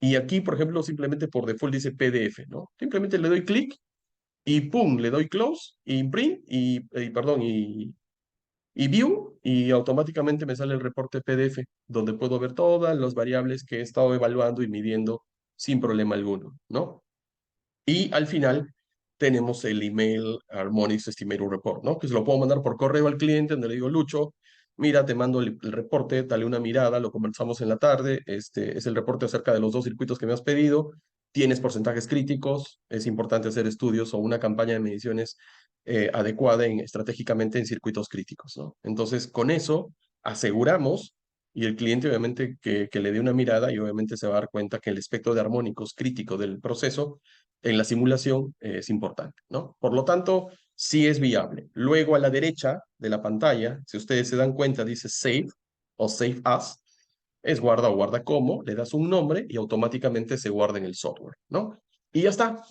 Y aquí, por ejemplo, simplemente por default dice PDF, ¿no? Simplemente le doy clic y pum, le doy close, y print, perdón, y view, y automáticamente me sale el reporte PDF, donde puedo ver todas las variables que he estado evaluando y midiendo sin problema alguno, ¿no? Y al final tenemos el email Harmonics Estimator Report, ¿no? Que se lo puedo mandar por correo al cliente, donde le digo, Lucho, mira, te mando el reporte, dale una mirada, lo conversamos en la tarde, este es el reporte acerca de los 2 circuitos que me has pedido, tienes porcentajes críticos, es importante hacer estudios o una campaña de mediciones adecuada estratégicamente en circuitos críticos, ¿no? Entonces, con eso aseguramos y el cliente obviamente que le dé una mirada y obviamente se va a dar cuenta que el espectro de armónicos crítico del proceso en la simulación es importante, ¿no? Por lo tanto, sí es viable. Luego a la derecha de la pantalla, si ustedes se dan cuenta, dice Save o Save As, es guarda o guarda como, le das un nombre y automáticamente se guarda en el software, ¿no? Y ya está,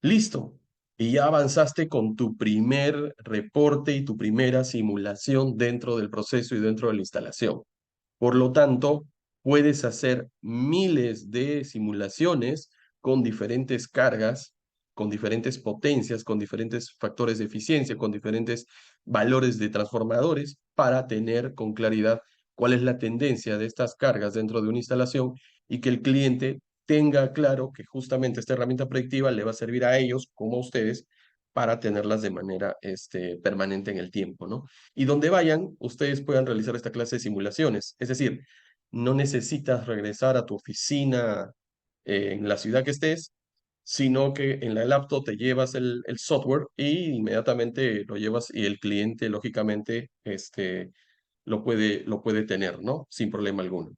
listo. Y ya avanzaste con tu primer reporte y tu primera simulación dentro del proceso y dentro de la instalación. Por lo tanto, puedes hacer miles de simulaciones con diferentes cargas, con diferentes potencias, con diferentes factores de eficiencia, con diferentes valores de transformadores para tener con claridad cuál es la tendencia de estas cargas dentro de una instalación y que el cliente tenga claro que justamente esta herramienta predictiva le va a servir a ellos como a ustedes para tenerlas de manera permanente en el tiempo, ¿no? Y donde vayan, ustedes puedan realizar esta clase de simulaciones. Es decir, no necesitas regresar a tu oficina en la ciudad que estés, sino que en la laptop te llevas el software y inmediatamente lo llevas y el cliente, lógicamente, lo puede tener, ¿no? Sin problema alguno.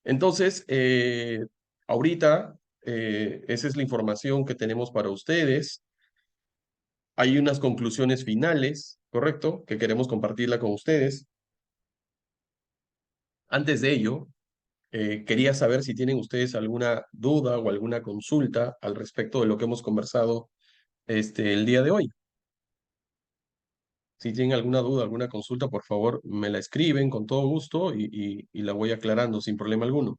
Entonces, Ahorita, esa es la información que tenemos para ustedes. Hay unas conclusiones finales, ¿correcto? Que queremos compartirla con ustedes. Antes de ello, quería saber si tienen ustedes alguna duda o alguna consulta al respecto de lo que hemos conversado el día de hoy. Si tienen alguna duda, alguna consulta, por favor, me la escriben con todo gusto y la voy aclarando sin problema alguno.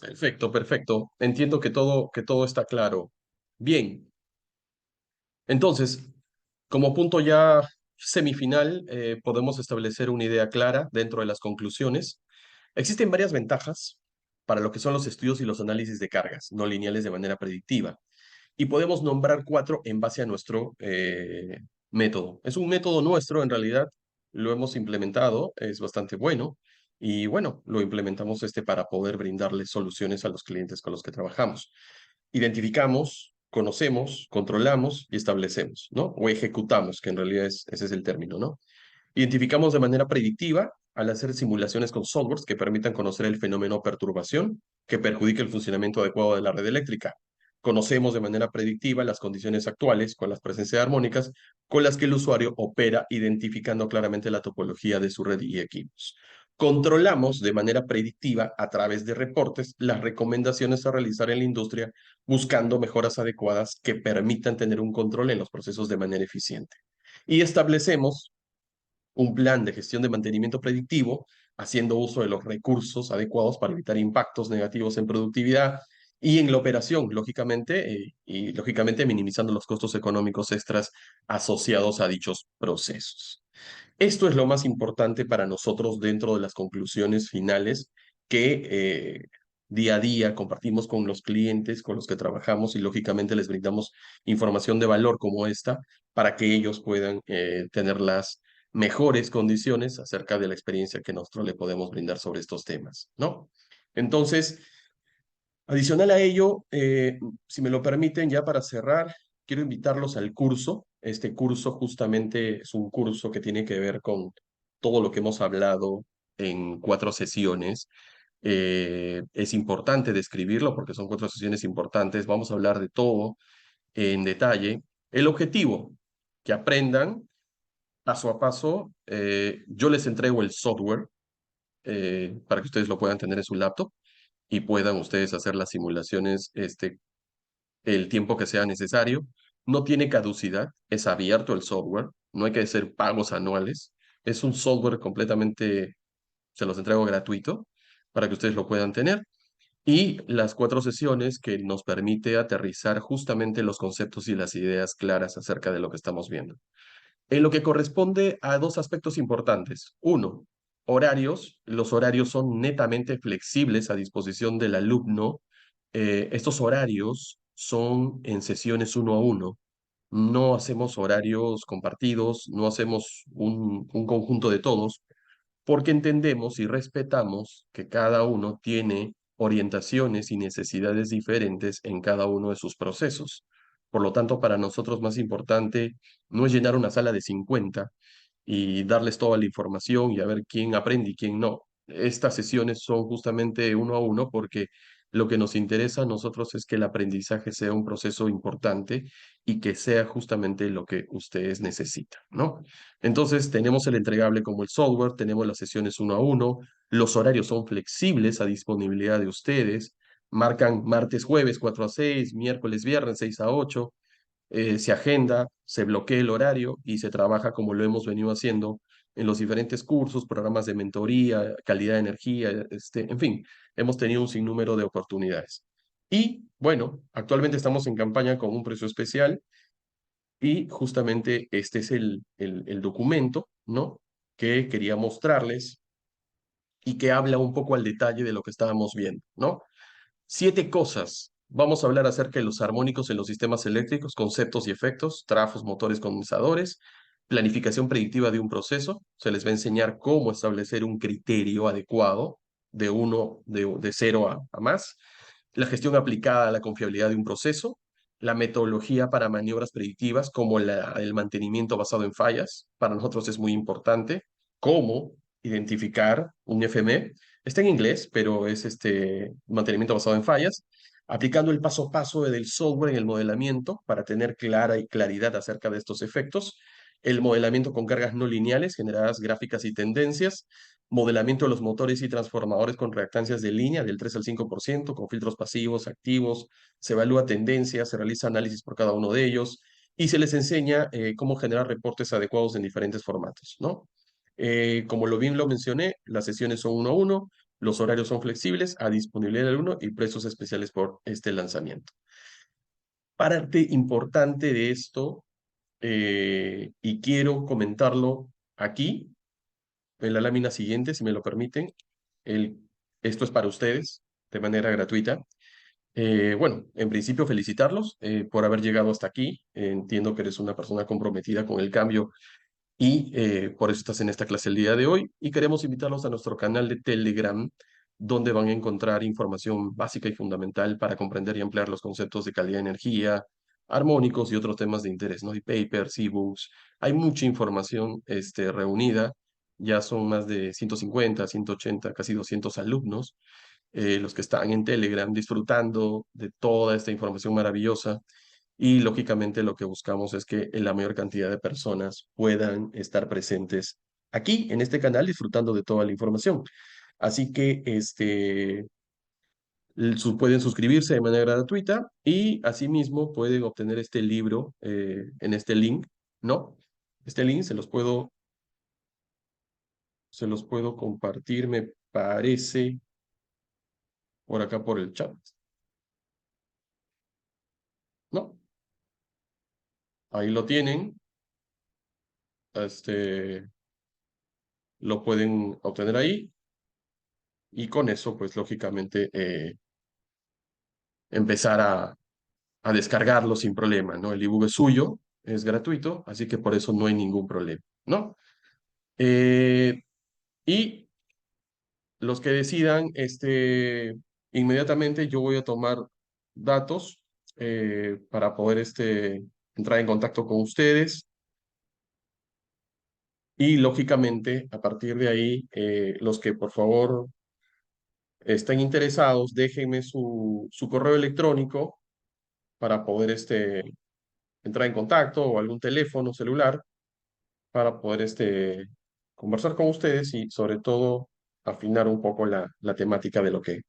Perfecto, perfecto. Entiendo que todo está claro. Bien, entonces, como punto ya semifinal, podemos establecer una idea clara dentro de las conclusiones. Existen varias ventajas para lo que son los estudios y los análisis de cargas no lineales de manera predictiva. Y podemos nombrar cuatro en base a nuestro método. Es un método nuestro, en realidad, lo hemos implementado, es bastante bueno. Y bueno, lo implementamos para poder brindarle soluciones a los clientes con los que trabajamos. Identificamos, conocemos, controlamos y establecemos, ¿no? O ejecutamos, que en realidad ese es el término, ¿no? Identificamos de manera predictiva al hacer simulaciones con softwares que permitan conocer el fenómeno perturbación que perjudique el funcionamiento adecuado de la red eléctrica. Conocemos de manera predictiva las condiciones actuales con las presencias armónicas con las que el usuario opera, identificando claramente la topología de su red y equipos. Controlamos de manera predictiva a través de reportes las recomendaciones a realizar en la industria, buscando mejoras adecuadas que permitan tener un control en los procesos de manera eficiente. Y establecemos un plan de gestión de mantenimiento predictivo, haciendo uso de los recursos adecuados para evitar impactos negativos en productividad y en la operación, lógicamente, y lógicamente minimizando los costos económicos extras asociados a dichos procesos. Esto es lo más importante para nosotros dentro de las conclusiones finales que día a día compartimos con los clientes con los que trabajamos y lógicamente les brindamos información de valor como esta para que ellos puedan tener las mejores condiciones acerca de la experiencia que nosotros le podemos brindar sobre estos temas, ¿no? Entonces, adicional a ello, si me lo permiten, ya para cerrar, quiero invitarlos al curso. Este curso justamente es un curso que tiene que ver con todo lo que hemos hablado en 4 sesiones. Es importante describirlo porque son 4 sesiones importantes. Vamos a hablar de todo en detalle. El objetivo, que aprendan paso a paso. Yo les entrego el software para que ustedes lo puedan tener en su laptop y puedan ustedes hacer las simulaciones el tiempo que sea necesario. No tiene caducidad, es abierto el software, no hay que hacer pagos anuales. Es un software completamente, se los entrego gratuito para que ustedes lo puedan tener. Y las 4 sesiones que nos permite aterrizar justamente los conceptos y las ideas claras acerca de lo que estamos viendo. En lo que corresponde a dos aspectos importantes. Uno, horarios. Los horarios son netamente flexibles a disposición del alumno. Estos horarios son en sesiones 1 a 1. No hacemos horarios compartidos, no hacemos un conjunto de todos, porque entendemos y respetamos que cada uno tiene orientaciones y necesidades diferentes en cada uno de sus procesos. Por lo tanto, para nosotros más importante no es llenar una sala de 50 y darles toda la información y a ver quién aprende y quién no. Estas sesiones son justamente 1 a 1 porque lo que nos interesa a nosotros es que el aprendizaje sea un proceso importante y que sea justamente lo que ustedes necesitan, ¿no? Entonces, tenemos el entregable como el software, tenemos las sesiones 1 a 1, los horarios son flexibles a disponibilidad de ustedes, marcan martes, jueves 4 a 6, miércoles, viernes 6 a 8, se agenda, se bloquea el horario y se trabaja como lo hemos venido haciendo en los diferentes cursos, programas de mentoría, calidad de energía, en fin, hemos tenido un sinnúmero de oportunidades. Y bueno, actualmente estamos en campaña con un precio especial y justamente este es el documento, ¿no? Que quería mostrarles y que habla un poco al detalle de lo que estábamos viendo, ¿no? 7 cosas. Vamos a hablar acerca de los armónicos en los sistemas eléctricos, conceptos y efectos, trafos, motores, condensadores, planificación predictiva de un proceso. Se les va a enseñar cómo establecer un criterio adecuado de 0 a más. la gestión aplicada a la confiabilidad de un proceso, la metodología para maniobras predictivas, como el mantenimiento basado en fallas. Para nosotros es muy importante cómo identificar un FME. Está en inglés, pero es este mantenimiento basado en fallas, aplicando el paso a paso del software en el modelamiento para tener clara y claridad acerca de estos efectos, el modelamiento con cargas no lineales generadas gráficas y tendencias, modelamiento de los motores y transformadores con reactancias de línea del 3 al 5%, con filtros pasivos, activos, se evalúa tendencias, se realiza análisis por cada uno de ellos y se les enseña cómo generar reportes adecuados en diferentes formatos, ¿no? Como lo bien lo mencioné, las sesiones son uno a uno, los horarios son flexibles, a disponibilidad del alumno y precios especiales por este lanzamiento. Parte importante de esto, y quiero comentarlo aquí, en la lámina siguiente, si me lo permiten. El, Esto es para ustedes de manera gratuita. Bueno, en principio felicitarlos por haber llegado hasta aquí. Entiendo que eres una persona comprometida con el cambio y por eso estás en esta clase el día de hoy. Y queremos invitarlos a nuestro canal de Telegram, donde van a encontrar información básica y fundamental para comprender y ampliar los conceptos de calidad de energía, armónicos y otros temas de interés, ¿no? Y papers, ebooks. Hay mucha información reunida. Ya son más de 150, 180, casi 200 alumnos los que están en Telegram disfrutando de toda esta información maravillosa. Y lógicamente lo que buscamos es que la mayor cantidad de personas puedan estar presentes aquí en este canal disfrutando de toda la información. Así que pueden suscribirse de manera gratuita y asimismo pueden obtener este libro en este link, ¿no? Este link se los puedo compartir, me parece, por acá por el chat, ¿no? Ahí lo tienen, este, lo pueden obtener ahí y con eso, pues lógicamente, empezar a descargarlo sin problema, ¿no? El ebook es suyo, es gratuito, así que por eso no hay ningún problema, ¿no? Eh, y los que decidan, inmediatamente yo voy a tomar datos para poder entrar en contacto con ustedes y lógicamente a partir de ahí, los que por favor estén interesados, déjenme su correo electrónico para poder entrar en contacto o algún teléfono celular para poder conversar con ustedes y sobre todo afinar un poco la temática de lo que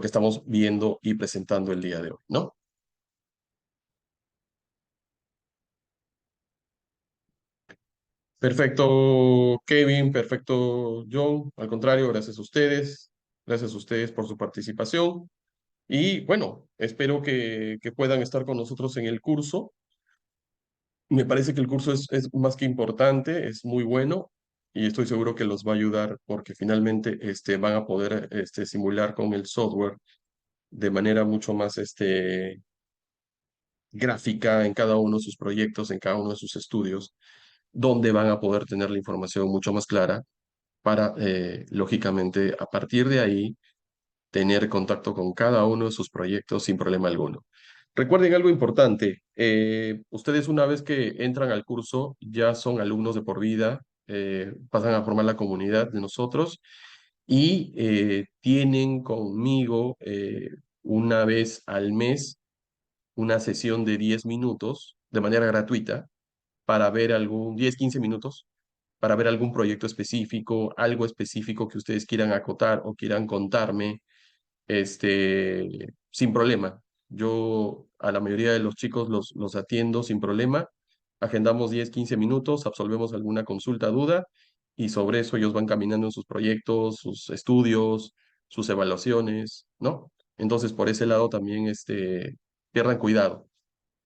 estamos viendo y presentando el día de hoy, ¿no? Perfecto, Kevin, perfecto, John. Al contrario, gracias a ustedes por su participación. Y bueno, espero que puedan estar con nosotros en el curso. Me parece que el curso es más que importante, es muy bueno y estoy seguro que los va a ayudar porque finalmente van a poder simular con el software de manera mucho más gráfica en cada uno de sus proyectos, en cada uno de sus estudios, donde van a poder tener la información mucho más clara para, lógicamente, a partir de ahí, tener contacto con cada uno de sus proyectos sin problema alguno. Recuerden algo importante, ustedes una vez que entran al curso ya son alumnos de por vida, pasan a formar la comunidad de nosotros y tienen conmigo una vez al mes una sesión de 10 minutos de manera gratuita para ver 15 minutos, para ver algún proyecto específico, algo específico que ustedes quieran acotar o quieran contarme sin problema. Yo a la mayoría de los chicos los atiendo sin problema. Agendamos 10, 15 minutos, absolvemos alguna consulta, duda, y sobre eso ellos van caminando en sus proyectos, sus estudios, sus evaluaciones, ¿no? Entonces, por ese lado también, pierdan cuidado,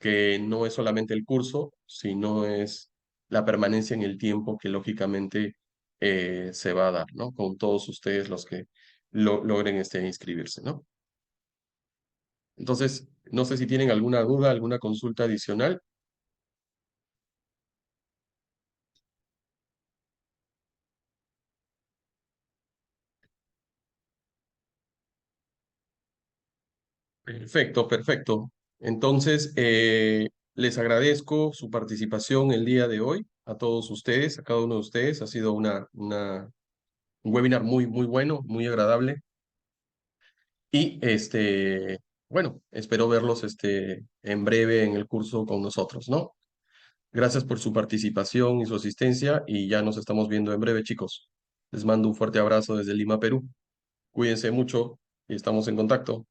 que no es solamente el curso, sino es la permanencia en el tiempo que lógicamente se va a dar, ¿no? Con todos ustedes los que logren inscribirse, ¿no? Entonces, no sé si tienen alguna duda, alguna consulta adicional. Perfecto, perfecto. Entonces, les agradezco su participación el día de hoy a todos ustedes, a cada uno de ustedes. Ha sido un webinar muy, muy bueno, muy agradable. Y bueno, espero verlos en breve en el curso con nosotros, ¿no? Gracias por su participación y su asistencia y ya nos estamos viendo en breve, chicos. Les mando un fuerte abrazo desde Lima, Perú. Cuídense mucho y estamos en contacto.